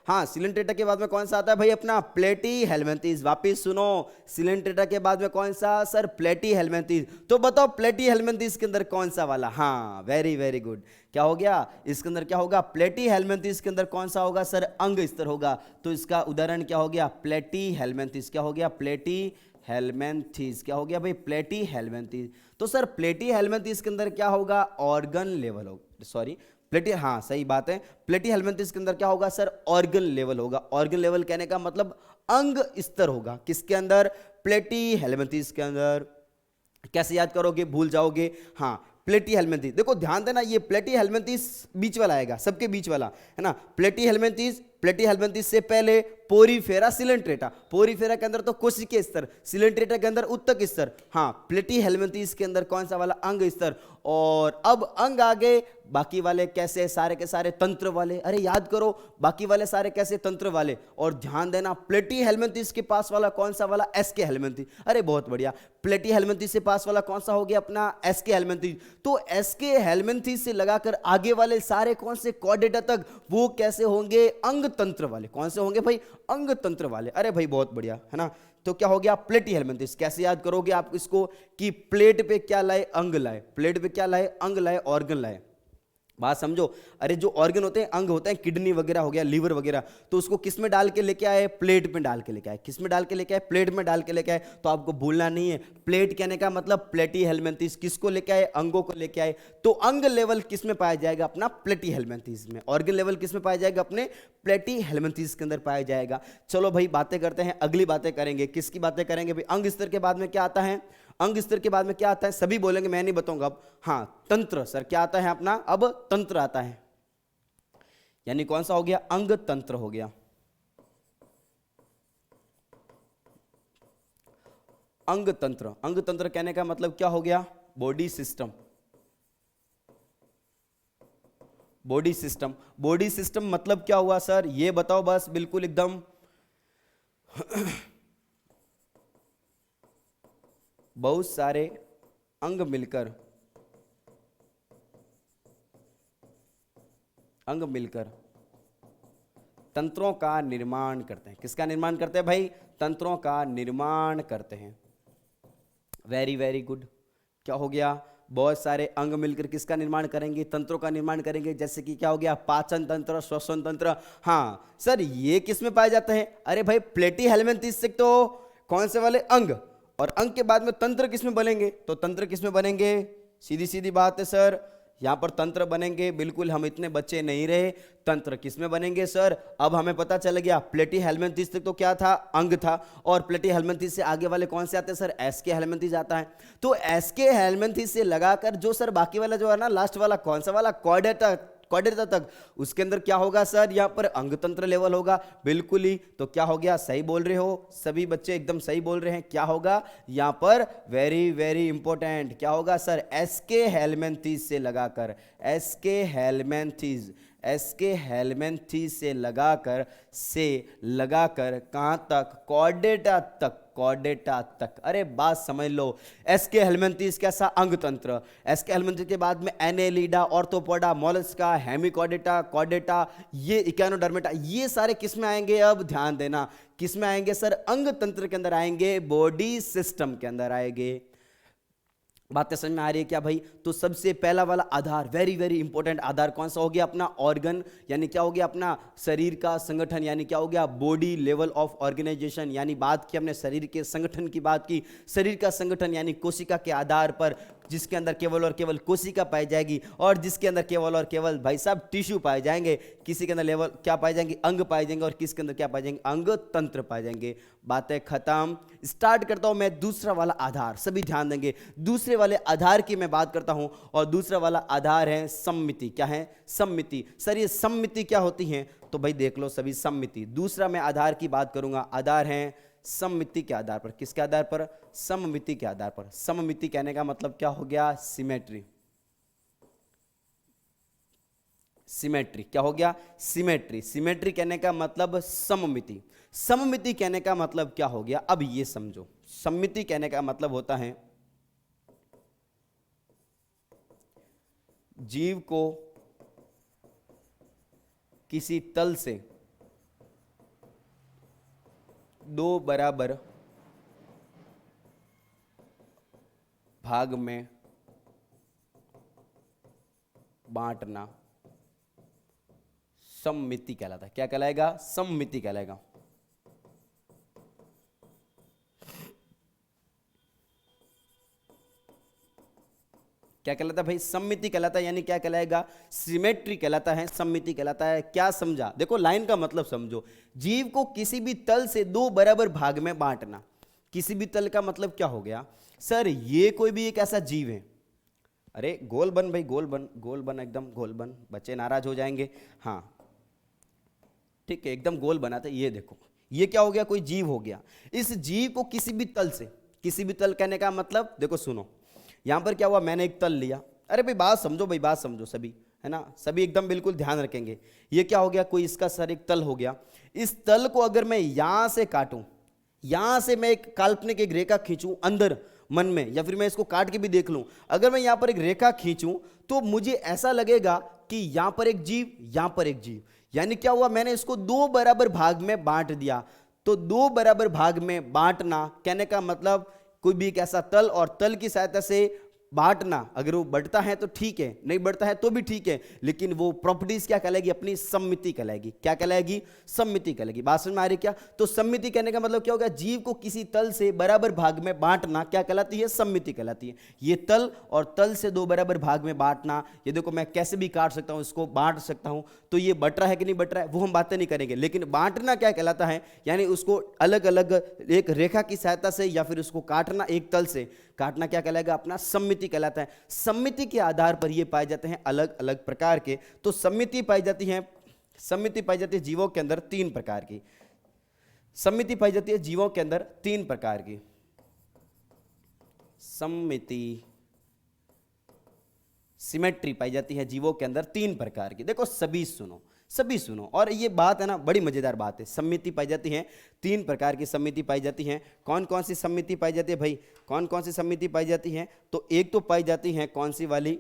हाँ, सिलेंट्रेटा के बाद में कौन सा आता है भाई अपना? प्लेटीहेल्मिन्थेस। वापिस सुनो, सिलेंट्रेटा के बाद में कौन सा सर? प्लेटीहेल्मिन्थेस। तो बताओ प्लेटीहेल्मिन्थेस के अंदर कौन सा वाला? हाँ वेरी वेरी गुड। क्या हो गया? इसके अंदर क्या होगा? प्लेटीहेल्मिन्थेस के अंदर कौन सा होगा सर? अंग स्तर होगा। तो इसका उदाहरण क्या हो गया? प्लेटीहेल्मिन्थेस। क्या हो गया? प्लेटीहेल्मिन्थेस। क्या हो गया भाई? प्लेटीहेल्मिन्थेस। तो सर प्लेटीहेल्मिन्थेस के अंदर क्या होगा? ऑर्गन लेवल होगा, सॉरी हाँ सही बात है। प्लेटीहेल्मिन्थेस के अंदर क्या होगा सर? ऑर्गन लेवल होगा। ऑर्गन लेवल कहने का मतलब अंग स्तर होगा। किसके अंदर? प्लेटीहेल्मिन्थेस के अंदर। कैसे याद करोगे? भूल जाओगे। हाँ, प्लेटीहेल्मिन्थेस। देखो ध्यान देना, ये प्लेटीहेल्मिन्थेस बीच वाला आएगा, सबके बीच वाला है ना। प्लेटीहेल्मिन्थेस से पहले पोरीफेरा, सिलेंट्रेटा। पोरीफेरा के अंदर तो कोशिकीय स्तर, सिलेंट्रेटा के अंदर उत्तक स्तर। हाँ, प्लेटीहेल्मिन्थेस के अंदर कौन सा वाला? अंग स्तर। और अब अंग आ गए, बाकी वाले कैसे? सारे के सारे तंत्र वाले। अरे याद करो, बाकी वाले सारे कैसे? तंत्र वाले। और ध्यान देना, प्लेटीहेल्मिन्थेस के पास वाला कौन सा वाला? एसके हेल्मिन्थेस। अरे बहुत बढ़िया। प्लेटीहेल्मिन्थेस से पास वाला कौन सा हो गया अपना? एसके हेल्मिन्थेस। तो एसके हेल्मिन्थेस से लगाकर आगे वाले सारे कौन से कॉर्डेटा तक, वो कैसे होंगे? अंग तंत्र वाले। कौन से होंगे भाई? अंग तंत्र वाले। अरे भाई बहुत बढ़िया, है ना। तो क्या हो गया? प्लेटीहेल्मिन्थेस। कैसे याद करोगे आप इसको? कि प्लेट पे क्या लाए? अंग लाए। प्लेट पे क्या लाए? अंग लाए, ऑर्गन लाए। बात समझो। अरे जो ऑर्गन होते हैं, अंग होते हैं, किडनी वगैरह हो गया, लीवर वगैरह, तो उसको किस में डाल के लेके आए? प्लेट में डाल के लेके आए। किस में डाल के लेके आए? प्लेट में डाल के लेके आए। तो आपको भूलना नहीं है, प्लेट कहने का मतलब प्लेटीहेल्मिन्थेस। किसको लेके आए? अंगों को लेके आए। तो अंग लेवल किस में पाया जाएगा? अपना प्लेटीहेल्मिन्थेस में। ऑर्गन लेवल किस में पाया जाएगा? अपने प्लेटीहेल्मिन्थेस के अंदर पाया जाएगा। चलो भाई बातें करते हैं, अगली बातें करेंगे। किसकी बातें करेंगे भाई? अंग स्तर के बाद में क्या आता है? अंग स्तर के बाद में क्या आता है? सभी बोलेंगे, मैं नहीं बताऊंगा अब। हाँ, तंत्र। सर क्या आता है अपना? अब तंत्र आता है। यानी कौन सा हो गया? अंग तंत्र हो गया। अंग तंत्र। अंग तंत्र कहने का मतलब क्या हो गया? Body system. Body system, body system मतलब क्या हुआ सर, ये बताओ बस, बिल्कुल एकदम। बहुत सारे अंग मिलकर तंत्रों का निर्माण करते हैं। किसका निर्माण करते हैं भाई? तंत्रों का निर्माण करते हैं। Very very good. क्या हो गया? बहुत सारे अंग मिलकर किसका निर्माण करेंगे? तंत्रों का निर्माण करेंगे। जैसे कि क्या हो गया? पाचन तंत्र, श्वसन तंत्र। हाँ सर, ये किस में पाए जाते हैं? अरे भाई प्लेटी हेलमिंथेस से तो कौन से वाले? अंग। और अंग के बाद में तंत्र किस में बनेंगे? तो तंत्र किस में बनेंगे? सीधी सीधी बात है सर, यहां पर तंत्र बनेंगे। बिल्कुल हम इतने बच्चे नहीं रहे। तंत्र किस में बनेंगे सर? अब हमें पता चल गया, प्लेटी हेलमिंथेस तक तो क्या था? अंग था। और प्लेटी हेलमिंथेस से आगे वाले कौन से आते हैं सर? एस्के हेलमिंथेस आता है। तो एस्के हेलमिंथेस से लगाकर जो सर बाकी वाला जो है ना, लास्ट वाला कौन सा वाला? कॉर्डेटा तक, उसके अंदर क्या होगा सर? यहां पर अंग तंत्र लेवल होगा। बिल्कुल ही। तो क्या हो गया? सही बोल रहे हो सभी बच्चे, एकदम सही बोल रहे हैं। क्या होगा यहां पर? वेरी वेरी इंपॉर्टेंट, क्या होगा सर? एस्के हेलमिंथेस से लगाकर, एस्के हेलमिंथेस से लगाकर कहां तक? कॉर्डेटा तक। अरे बात समझ लो। एस्के हेलमिंथेस कैसा? अंग तंत्र। एस्के हेलमिंथेस के बाद में Annelida, Arthropoda, Mollusca, Hemichordata, Chordata, ये इकोनोडर्मेटा, ये सारे किस में आएंगे? अब ध्यान देना, किस में आएंगे सर? अंग तंत्र के अंदर आएंगे, बॉडी सिस्टम के अंदर आएंगे। बातें समझ में आ रही है क्या भाई? तो सबसे पहला वाला आधार, वेरी वेरी इंपॉर्टेंट आधार कौन सा हो गया? अपना ऑर्गन, यानी क्या हो गया? अपना शरीर का संगठन, यानी क्या हो गया? Body level of organisation. यानी बात की हमने शरीर के संगठन की बात की। शरीर का संगठन यानी कोशिका के आधार पर, जिसके अंदर केवल और केवल कोशिका पाई जाएगी, और जिसके अंदर केवल और केवल भाई साहब टिश्यू पाए जाएंगे। किसी के अंदर लेवल क्या पाए जाएंगे? अंग पाए जाएंगे। और किसके अंदर क्या पाए जाएंगे? अंग तंत्र पाए जाएंगे। बातें खत्म। स्टार्ट करता हूं मैं दूसरा वाला आधार, सभी ध्यान देंगे। दूसरे वाले आधार की मैं बात करता हूं, और दूसरा वाला आधार है सम्मिति। क्या है? सम्मिति। सर ये सम्मिति क्या होती है? तो भाई देख लो सभी, सम्मिति। दूसरा मैं आधार की बात करूंगा। आधार है सममिति के आधार पर। किसके आधार पर? सममिति के आधार पर। सममिति कहने का मतलब क्या हो गया? सिमेट्री। सिमेट्री क्या हो गया? सिमेट्री। सिमेट्री कहने का मतलब सममिति। सममिति कहने का मतलब क्या हो गया? अब ये समझो, सममिति कहने का मतलब होता है जीव को किसी तल से दो बराबर भाग में बांटना सममिति कहलाता है। क्या कहलाएगा? सममिति कहलाएगा। क्या कहलाता है भाई? सममिति कहलाता है। यानी क्या कहलाएगा? सिमेट्री कहलाता है, सममिति कहलाता है। क्या समझा? देखो लाइन का मतलब समझो। जीव को किसी भी तल से दो बराबर भाग में बांटना। किसी भी तल का मतलब क्या हो गया सर? ये कोई भी एक ऐसा जीव है। अरे गोल बन भाई, गोल बन, गोल बन, एकदम गोल बन, बच्चे नाराज हो जाएंगे। हाँ ठीक है, एकदम गोल बनाते। ये देखो, ये क्या हो गया? कोई जीव हो गया। इस जीव को किसी भी तल से, किसी भी तल कहने का मतलब देखो सुनो, यहां पर क्या हुआ? मैंने एक तल लिया। अरे भाई बात समझो, भाई बात समझो सभी, है ना? सभी एकदम बिल्कुल ध्यान रखेंगे। ये क्या हो गया? कोई इसका सर एक तल हो गया। इस तल को अगर मैं यहां से काटूं, यहां से मैं एक काल्पनिक एक रेखा खींचूं अंदर मन में, या फिर मैं इसको काट के भी देख लूं, अगर मैं यहां पर एक रेखा खींचूं तो मुझे ऐसा लगेगा कि यहां पर एक जीव, यहां पर एक जीव। यानी क्या हुआ? मैंने इसको दो बराबर भाग में बांट दिया। तो दो बराबर भाग में बांटना कहने का मतलब कोई भी एक ऐसा तल, और तल की सहायता से बांटना। अगर वो बढ़ता है तो ठीक है, नहीं बढ़ता है तो भी ठीक है, लेकिन वो प्रॉपर्टीज क्या कहलाएगी? अपनी सम्मिति कहलाएगी। क्या कहलाएगी? सम्मिति कहलाएगी। बात समझ में आ रही क्या? तो सम्मिति कहने का मतलब क्या होगा? जीव को किसी तल से बराबर भाग में बांटना क्या कहलाती है? सम्मिति कहलाती है। ये तल और तल से दो बराबर भाग में बांटना, ये देखो मैं कैसे भी काट सकता हूं, इसको बांट सकता हूं। तो ये बट रहा है कि नहीं बट रहा है वो हम बातें नहीं करेंगे, लेकिन बांटना क्या कहलाता है? यानी उसको अलग अलग एक रेखा की सहायता से, या फिर उसको काटना, एक तल से काटना क्या कहलाएगा? अपना सम्मिति कहलाता है। सम्मिति के आधार पर ये पाए जाते हैं अलग अलग प्रकार के। तो सम्मिति पाई जाती है, सम्मिति पाई जाती है जीवों के अंदर तीन प्रकार की। सम्मिति पाई जाती है जीवों के अंदर तीन प्रकार की। सम्मिति सिमेट्री पाई जाती है जीवों के अंदर 3 प्रकार की। देखो सभी सुनो और ये बात है ना, बड़ी मजेदार बात है। सम्मिति पाई जाती है, 3 प्रकार की सम्मिति पाई जाती है। कौन कौन सी सम्मिति पाई जाती है भाई? कौन कौन सी सम्मिति पाई जाती है? तो एक तो पाई जाती है कौन सी वाली?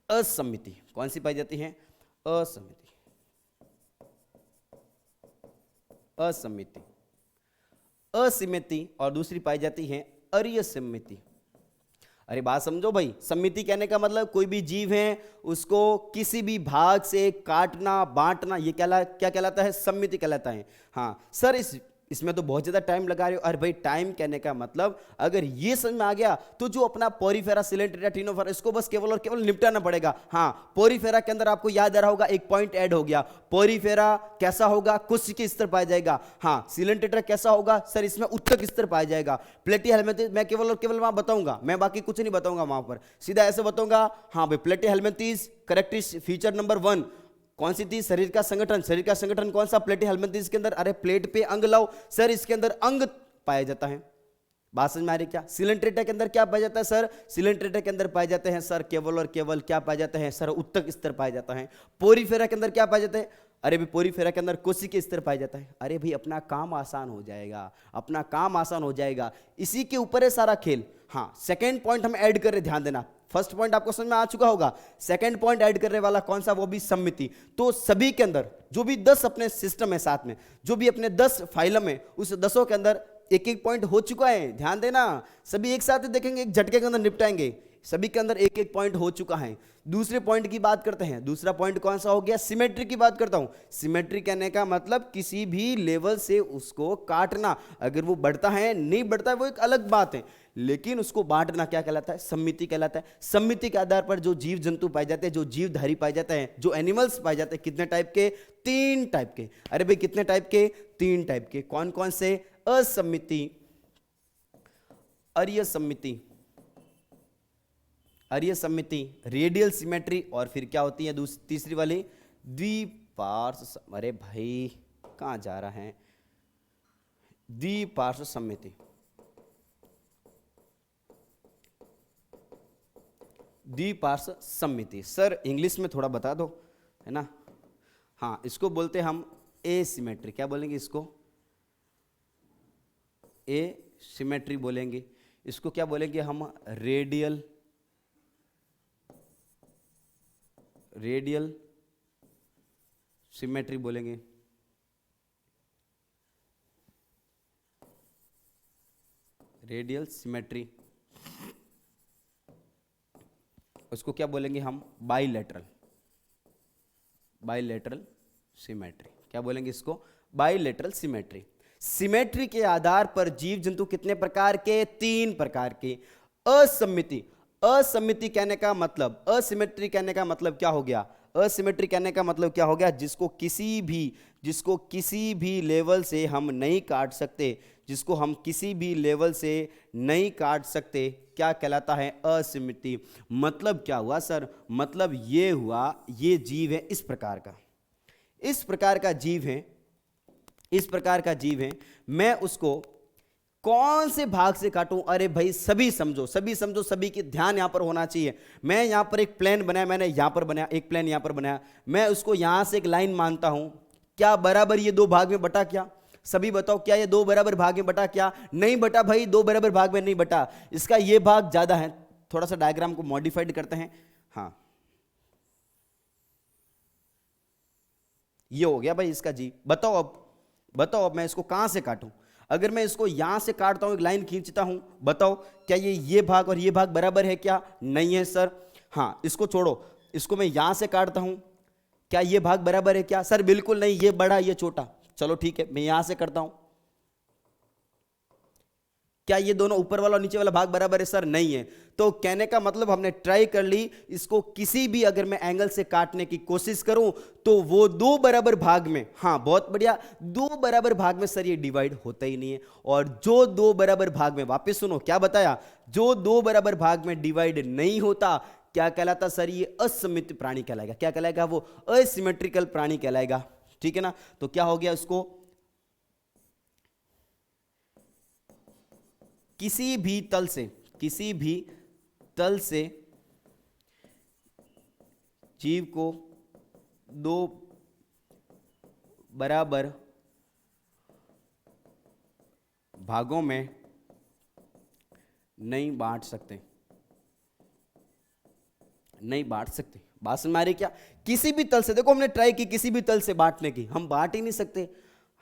असम्मिति। कौन सी पाई जाती है? असम्मिति। असम्मिति, असिमिति, और दूसरी पाई जाती है अर्यसम्मिति। अरे बात समझो भाई, सम्मिति कहने का मतलब कोई भी जीव है उसको किसी भी भाग से काटना बांटना, ये क्या कहलाता है? सम्मिति कहलाता है। हाँ सर, इसमें तो बहुत ज्यादा टाइम लगा रहे हो। अरे भाई टाइम कहने का मतलब अगर ये समझ में आ गया तो जो अपना पोरीफेरा, सिलेंट्रेटा, टिनोफेरा, इसको बस केवल और केवल निपटाना पड़ेगा। हाँ, पोरीफेरा के अंदर आपको याद आ रहा होगा, एक पॉइंट ऐड हो गया। पोरीफेरा कैसा होगा? कोशिकीय स्तर पाया जाएगा। हाँ, सिलेंट्रेटा कैसा होगा सर? इसमें उत्तक स्तर पाया जाएगा। प्लेटीहेल्मिन्थेस मैं केवल और केवल वहां बताऊंगा, मैं बाकी कुछ नहीं बताऊंगा वहां पर, सीधा ऐसे बताऊंगा। हाँ भाई, प्लेटीहेल्मिन्थेस करेक्टरिस्टिक फीचर नंबर 1 कौन सी थी? शरीर का संगठन। शरीर का संगठन कौन सा? प्लेटीहेल्मिन्थेस के अंदर। अरे प्लेट पे अंग लाओ सर, इसके अंदर अंग पाया जाता है। बात समझ में आ रही क्या? सिलेंट्रेटा के अंदर क्या पाया जाता है सर? सिलेंट्रेटा के अंदर पाए जाते हैं सर केवल और केवल क्या पाया जाता है सर? उत्तक स्तर पाया जाता है। पोरीफेरा के अंदर क्या पाया जाता है? अरे भी पोरीफेरा के अंदर कोशिकीय स्तर पाया जाता है। अरे भाई अपना काम आसान हो जाएगा, अपना काम आसान हो जाएगा, इसी के ऊपर है सारा खेल। हाँ, सेकेंड पॉइंट हम ऐड कर रहे, ध्यान देना। फर्स्ट पॉइंट आपको समझ में आ चुका होगा, सेकंड पॉइंट ऐड करने वाला कौन सा? वो भी सम्मिति। तो सभी के अंदर जो भी 10 अपने सिस्टम है, साथ में जो भी अपने 10 फाइलम है, उस 10 के अंदर एक एक पॉइंट हो चुका है। ध्यान देना, सभी एक साथ देखेंगे, एक झटके के अंदर निपटाएंगे। सभी के अंदर एक एक पॉइंट हो चुका है। दूसरे पॉइंट की बात करते हैं। दूसरा पॉइंट कौन सा हो गया? सिमेट्री की बात करता हूं। सिमेट्री कहने का मतलब किसी भी लेवल से उसको काटना। अगर वो बढ़ता है नहीं बढ़ता है वो एक अलग बात है, लेकिन उसको बांटना क्या कहलाता है? सम्मिति कहलाता है। सम्मिति के आधार पर जो जीव जंतु पाए जाते हैं, जो जीवधारी पाए जाते हैं, जो एनिमल्स पाए जाते हैं, कितने टाइप के? 3 टाइप के। अरे भाई कितने टाइप के? 3 टाइप के। कौन कौन से? असम्मिति, अर्यसम्मिति, अर्यसम्मिति, रेडियल सिमेट्री, और फिर क्या होती है तीसरी वाली? द्विपार्श्व। अरे भाई कहां जा रहा है? द्विपार्श्व सम्मिति। द्विपार्श्व सम्मिति। सर इंग्लिश में थोड़ा बता दो, है ना? हाँ, इसको बोलते हैं हम एसिमेट्री। क्या बोलेंगे इसको? एसिमेट्री बोलेंगे। इसको क्या बोलेंगे हम? रेडियल सिमेट्री बोलेंगे। Radial symmetry. उसको क्या बोलेंगे हम? Bilateral symmetry. क्या बोलेंगे इसको? Bilateral symmetry. सिमेट्री के आधार पर जीव जंतु कितने प्रकार के? 3 प्रकार के। असम्मिति। असम्मिति कहने का मतलब, असिमेट्री कहने का मतलब क्या हो गया? असिमेट्री कहने का मतलब क्या हो गया? जिसको किसी भी लेवल से हम नहीं काट सकते, जिसको हम किसी भी लेवल से नहीं काट सकते, क्या कहलाता है? असिमिति। मतलब क्या हुआ सर? मतलब ये हुआ, ये जीव है इस प्रकार का, इस प्रकार का जीव है, मैं उसको कौन से भाग से काटूं? अरे भाई सभी समझो, सभी की ध्यान यहां पर होना चाहिए। मैं यहां पर एक प्लेन बनाया, मैंने यहां पर बनाया, एक प्लेन यहां पर बनाया, मैं उसको यहां से एक लाइन मानता हूं। क्या बराबर ये 2 भाग में बटा? क्या सभी बताओ, क्या ये 2 बराबर भाग में बटा? क्या नहीं बटा भाई, 2 बराबर भाग में नहीं बटा। इसका ये भाग ज्यादा है। थोड़ा सा डायग्राम को मॉडिफाइड करते हैं। हाँ, ये हो गया भाई इसका जी। बताओ अब मैं इसको कहां से काटूं? अगर मैं इसको यहां से काटता हूं, एक लाइन खींचता हूं, बताओ क्या ये भाग और ये भाग बराबर है? क्या नहीं है सर? हाँ, इसको छोड़ो, इसको मैं यहां से काटता हूं, क्या ये भाग बराबर है? क्या सर बिल्कुल नहीं, ये बड़ा ये छोटा। चलो ठीक है, मैं यहां से करता हूं, क्या ये दोनों ऊपर वाला और नीचे वाला भाग बराबर है? सर नहीं है। तो कहने का मतलब हमने ट्राई कर ली, इसको किसी भी अगर मैं एंगल से काटने की कोशिश करूं तो वो 2 बराबर भाग में, हाँ बहुत बढ़िया, 2 बराबर भाग में सर ये डिवाइड होता ही नहीं है। और जो 2 बराबर भाग में, वापस सुनो क्या बताया, जो 2 बराबर भाग में डिवाइड नहीं होता क्या कहलाता सर? ये असमित प्राणी कहलाएगा। क्या कहलाएगा? वो असिमेट्रिकल प्राणी कहलाएगा। ठीक है ना? तो क्या हो गया? उसको किसी भी तल से जीव को दो बराबर भागों में नहीं बांट सकते, नहीं बांट सकते। बात समझ में आ रही क्या? किसी भी तल से, देखो हमने ट्राई की किसी भी तल से बांटने की, हम बांट ही नहीं सकते।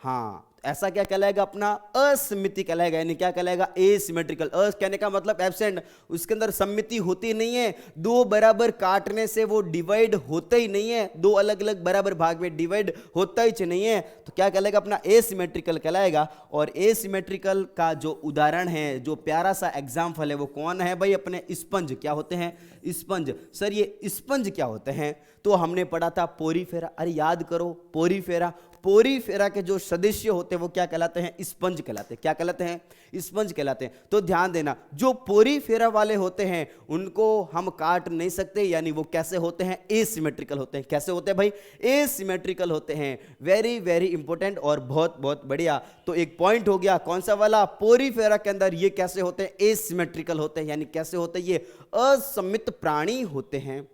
हाँ, ऐसा क्या कहलाएगा? अपना असमिति कहलाएगा, यानी क्या कहलाएगा? एसिमेट्रिकल। अस कहने का मतलब एब्सेंट, उसके अंदर सम्मिति होती नहीं है, दो बराबर काटने से वो डिवाइड होता ही नहीं है, दो अलग अलग बराबर भाग में डिवाइड होता ही नहीं है, तो क्या कहलाएगा? अपना एसिमेट्रिकल कहलाएगा। और एसिमेट्रिकल का जो उदाहरण है, जो प्यारा सा एग्जाम्पल है, वो कौन है भाई? अपने स्पंज। क्या होते हैं? स्पंज। सर ये स्पंज क्या होते हैं? तो हमने पढ़ा था पोरीफेरा। अरे याद करो, पोरीफेरा। पोरीफेरा के जो सदस्य होते हैं वो क्या कहलाते हैं? स्पंज कहलाते हैं। क्या कहलाते हैं? स्पंज कहलाते हैं। तो ध्यान देना, जो पोरीफेरा वाले होते हैं उनको हम काट नहीं सकते, यानी वो कैसे होते हैं? एसिमेट्रिकल होते हैं। कैसे होते हैं भाई? एसिमेट्रिकल होते हैं। वेरी वेरी इंपॉर्टेंट और बहुत बहुत बढ़िया। तो एक पॉइंट हो गया, कौन सा वाला? पोरीफेरा के अंदर ये कैसे होते हैं? एसिमेट्रिकल होते हैं। यानी कैसे होते हैं? ये असममित प्राणी होते हैं।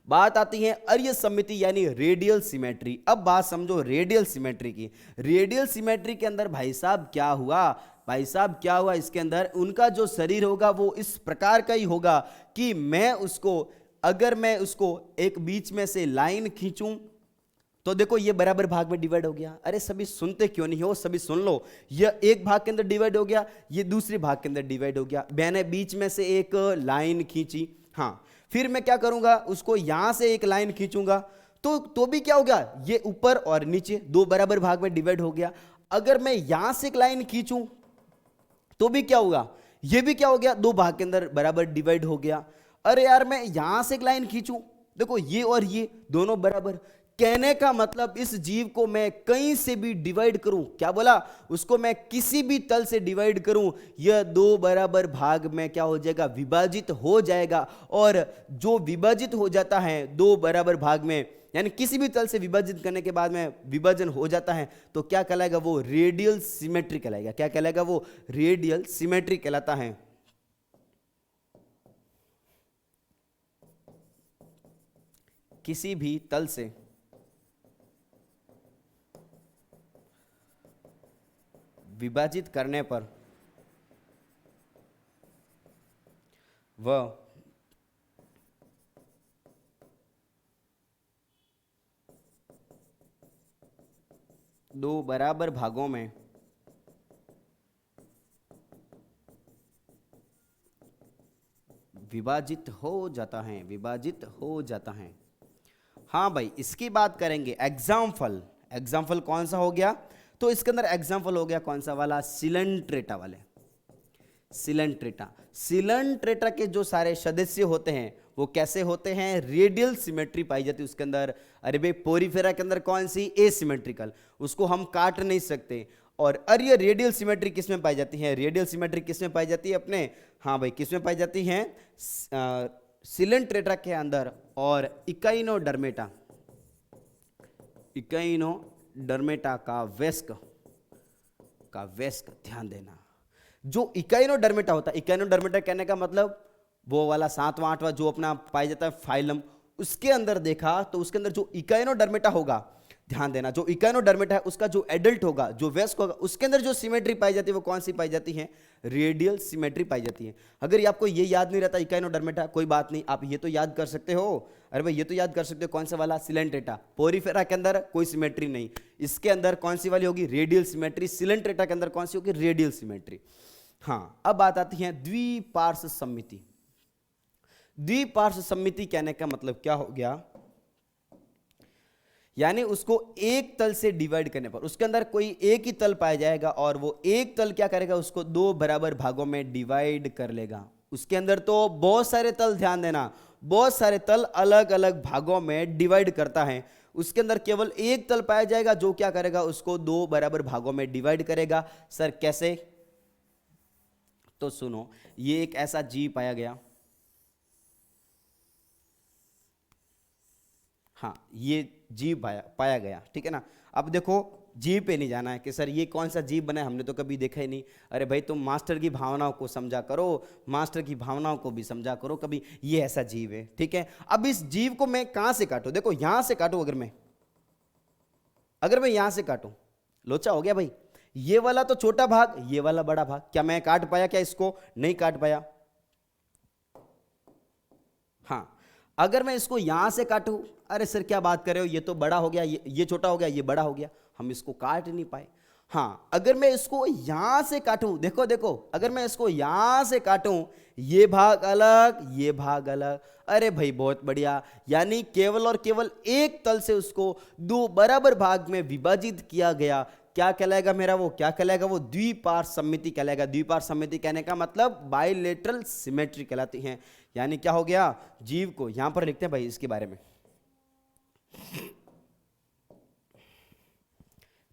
बात आती है अर्य सममिति यानी रेडियल सिमेट्री। अब बात समझो रेडियल सिमेट्री की। रेडियल सिमेट्री के अंदर भाई साहब क्या हुआ? भाई साहब क्या हुआ? इसके अंदर उनका जो शरीर होगा वो इस प्रकार का ही होगा कि मैं उसको, अगर मैं उसको एक बीच में से लाइन खींचूं तो देखो ये बराबर भाग में डिवाइड हो गया। अरे सभी सुनते क्यों नहीं हो? सभी सुन लो। ये एक भाग के अंदर डिवाइड हो गया, ये दूसरे भाग के अंदर डिवाइड हो गया। मैंने बीच में से एक लाइन खींची, हाँ, फिर मैं क्या करूंगा? उसको यहां से एक लाइन खींचूंगा तो भी क्या हो गया? ये ऊपर और नीचे दो बराबर भाग में डिवाइड हो गया। अगर मैं यहां से एक लाइन खींचूं तो भी क्या होगा? ये भी क्या हो गया? दो भाग के अंदर बराबर डिवाइड हो गया। अरे यार मैं यहां से एक लाइन खींचूं, देखो ये और ये दोनों बराबर। कहने का मतलब इस जीव को मैं कहीं से भी डिवाइड करूं, क्या बोला? उसको मैं किसी भी तल से डिवाइड करूं, यह दो बराबर भाग में क्या हो जाएगा? विभाजित हो जाएगा। और जो विभाजित हो जाता है दो बराबर भाग में, यानी किसी भी तल से विभाजित करने के बाद में विभाजन हो जाता है, तो क्या कहलाएगा? वो रेडियल सिमेट्री कहलाएगा। क्या कहलाएगा? वो रेडियल सिमेट्री कहलाता है। किसी भी तल से विभाजित करने पर वह दो बराबर भागों में विभाजित हो जाता है, विभाजित हो जाता है। हाँ भाई, इसकी बात करेंगे। एग्जाम्पल, एग्जाम्पल कौन सा हो गया? तो इसके अंदर एग्जाम्पल हो गया कौन सा वाला? सिलेंट्रेटा वाले। सिलेंट्रेटा। सिलेंट्रेटा के जो सारे सदस्य होते हैं वो कैसे होते हैं? रेडियल सिमेट्री पाई जाती है उसके अंदर। अरे भाई पोरीफेरा के अंदर कौन सी? एसिमेट्रिकल, उसको हम काट नहीं सकते। और अर्य रेडियल सिमेट्री किसमें पाई जाती है? रेडियल सिमेट्री किसमें पाई जाती है अपने? हाँ भाई, किसमें पाई जाती है? सिलेंट्रेटा के अंदर और इकाइनोडर्मेटा, इकाइनोडर्मेटा का वेस्क ध्यान देना। जो इकाइनोडर्मेटा होता है, इकाइनोडर्मेटा कहने का मतलब वो वाला 7वां 8वां जो अपना पाया जाता है फाइलम, उसके अंदर देखा तो उसके अंदर जो इकाइनोडर्मेटा होगा, ध्यान देना, जो इकाइनोडर्मेटा है उसका जो एडल्ट होगा, जो वेस्क होगा, उसके अंदर जो सिमेट्री पाई जाती है वो कौन सी पाई जाती है? रेडियल सिमेट्री पाई जाती है। अगर ये आपको ये याद नहीं रहता इकाइनोडर्मेटा, कोई बात नहीं, आप ये तो याद कर सकते हो। अरे भाई ये तो याद कर सकते हो, कौन सा वाला? सिलेंट्रेटा। पोरीफेरा के अंदर कोई सिमेट्री नहीं, इसके अंदर कौन सी वाली होगी? Radial symmetry. सिलेंट्रेटा के अंदर कौन सी होगी? Radial symmetry. हाँ, अब बात आती है द्विपार्श्व सममिति। द्विपार्श्व सममिति कहने का मतलब क्या हो गया? यानी उसको एक तल से डिवाइड करने पर उसके अंदर कोई एक ही तल पाया जाएगा और वो एक तल क्या करेगा? उसको दो बराबर भागों में डिवाइड कर लेगा। उसके अंदर तो बहुत सारे तल, ध्यान देना, बहुत सारे तल अलग अलग भागों में डिवाइड करता है। उसके अंदर केवल एक तल पाया जाएगा जो क्या करेगा? उसको दो बराबर भागों में डिवाइड करेगा। सर कैसे? तो सुनो, ये एक ऐसा जीव पाया गया, हाँ ये जीव पाया गया, ठीक है ना। अब देखो जीव पे नहीं जाना है कि सर ये कौन सा जीव बना है, हमने तो कभी देखा ही नहीं। अरे भाई तुम मास्टर की भावनाओं को समझा करो, मास्टर की भावनाओं को भी समझा करो कभी, ये ऐसा जीव है, ठीक है। अब इस जीव को मैं कहां से काटूं, देखो यहां से काटूं, अगर मैं यहां से काटूं, लोचा हो गया भाई, ये वाला तो छोटा भाग, ये वाला बड़ा भाग, क्या मैं काट पाया, क्या इसको नहीं काट पाया? हाँ, अगर मैं इसको यहां से काटूं, अरे सर क्या बात कर रहे हो, ये तो बड़ा हो गया, ये छोटा हो गया, ये बड़ा हो गया, हम इसको काट नहीं पाए। हाँ, अगर मैं इसको यहां से काटूं, देखो देखो, अगर मैं इसको यहां से काटूं, ये भाग अलग, ये भाग अलग, अरे भाई बहुत बढ़िया, यानी केवल और केवल एक तल से उसको दो बराबर भाग में विभाजित किया गया, क्या कहलाएगा मेरा, वो क्या कहलाएगा, वो द्विपार्श्व सममिति कहलाएगा। द्विपार्श्व सममिति कहने का मतलब बाइलेटरल सिमेट्री कहलाती है। यानी क्या हो गया, जीव को यहां पर लिखते हैं भाई इसके बारे में,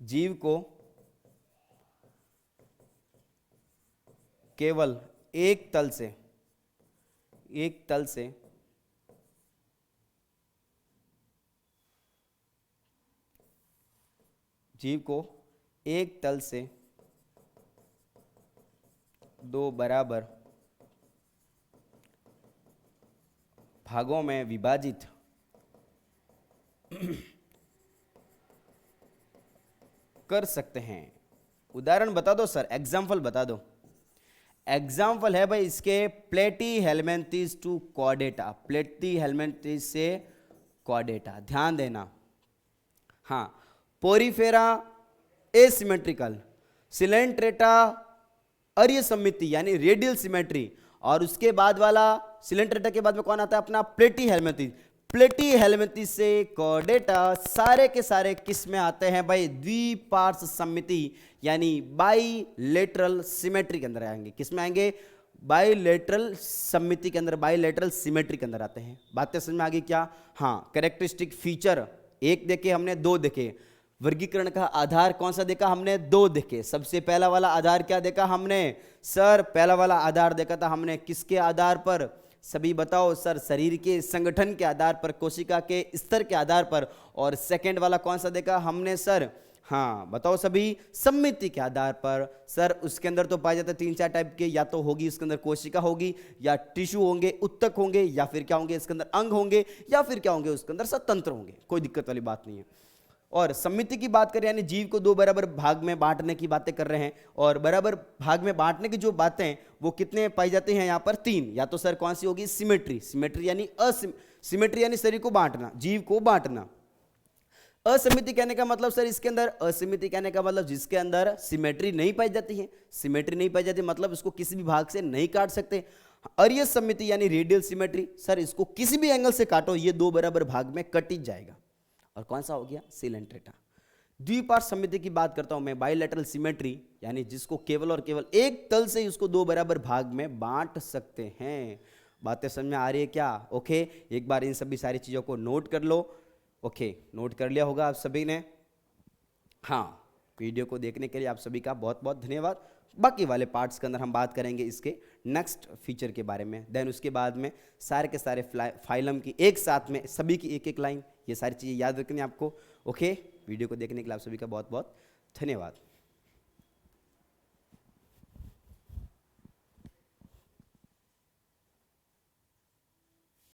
जीव को केवल एक तल से जीव को एक तल से दो बराबर भागों में विभाजित कर सकते हैं। उदाहरण बता दो सर, एग्जाम्पल बता दो। एग्जाम्पल है भाई इसके प्लेटीहेल्मिन्थेस टू कॉर्डेटा, प्लेटीहेल्मिन्थेस से कॉर्डेटा, ध्यान देना। हाँ, पोरीफेरा एसिमेट्रिकल, सिलेंट्रेटा अरियसमिति यानी रेडियल सिमेट्री, और उसके बाद वाला सिलेंट्रेटा के बाद में कौन आता है अपना, प्लेटीहेल्मिन्थेस। प्लेटीहेल्मिन्थेस से कॉर्डेटा सारे के सारे किस में आते हैं भाई, द्विपार्श्व सममिति यानी बाइलेटरल सिमेट्री के अंदर आएंगे। किस में आएंगे, बाइलेटरल सममिति के अंदर, बाइलेटरल सिमेट्री के अंदर आते हैं। बातें समझ में आ गई क्या? हाँ, कैरेक्टरिस्टिक फीचर एक देखे हमने, दो देखे। वर्गीकरण का आधार कौन सा देखा हमने, दो देखे। सबसे पहला वाला आधार क्या देखा हमने सर, पहला वाला आधार देखा था हमने किसके आधार पर, सभी बताओ सर, शरीर के संगठन के आधार पर, कोशिका के स्तर के आधार पर। और सेकंड वाला कौन सा देखा हमने सर, हाँ बताओ सभी, सममिति के आधार पर। सर उसके अंदर तो पाए जाते तीन चार टाइप के, या तो होगी उसके अंदर कोशिका होगी, या टिश्यू होंगे, उत्तक होंगे, या फिर क्या होंगे इसके अंदर अंग होंगे, या फिर क्या होंगे उसके अंदर स्वतंत्र होंगे। कोई दिक्कत वाली बात नहीं है। और सममिति की बात करें यानी जीव को दो बराबर भाग में बांटने की बातें कर रहे हैं, और बराबर भाग में बांटने की जो बातें वो कितने पाई जाती हैं यहाँ पर, तीन। या तो सर कौन सी होगी, सिमेट्री, सिमेट्री यानी सिमेट्री यानी शरीर को बांटना, जीव को बांटना। असमिति कहने का मतलब सर इसके अंदर, असमिति कहने का मतलब जिसके अंदर सिमेट्री नहीं पाई जाती है, सिमेट्री नहीं पाई जाती मतलब इसको किसी भी भाग से नहीं काट सकते। अरिय सममिति यानी रेडियल सिमेट्री, सर इसको किसी भी एंगल से काटो ये दो बराबर भाग में कट ही जाएगा। और कौन सा हो गया, सिलेंट्रेटा। द्विपार्श्व सममिति की बात करता हूं मैं, बाइलेटरल सिमेट्री यानी जिसको केवल और केवल एक तल से उसको दो बराबर भाग में बांट सकते हैं। बातें समझ में आ रही है क्या? ओके, एक बार इन सभी सारी चीजों को नोट कर लो। ओके, नोट कर लिया होगा आप सभी ने। हाँ, वीडियो को देखने के लिए आप सभी का बहुत बहुत धन्यवाद। बाकी वाले पार्ट्स के अंदर हम बात करेंगे इसके नेक्स्ट फीचर के बारे में। देन उसके बाद में सारे के सारे फाइलम की एक साथ में सभी की एक एक लाइन, ये सारी चीज़ें याद रखनी है आपको। ओके, वीडियो को देखने के लिए आप सभी का बहुत बहुत धन्यवाद।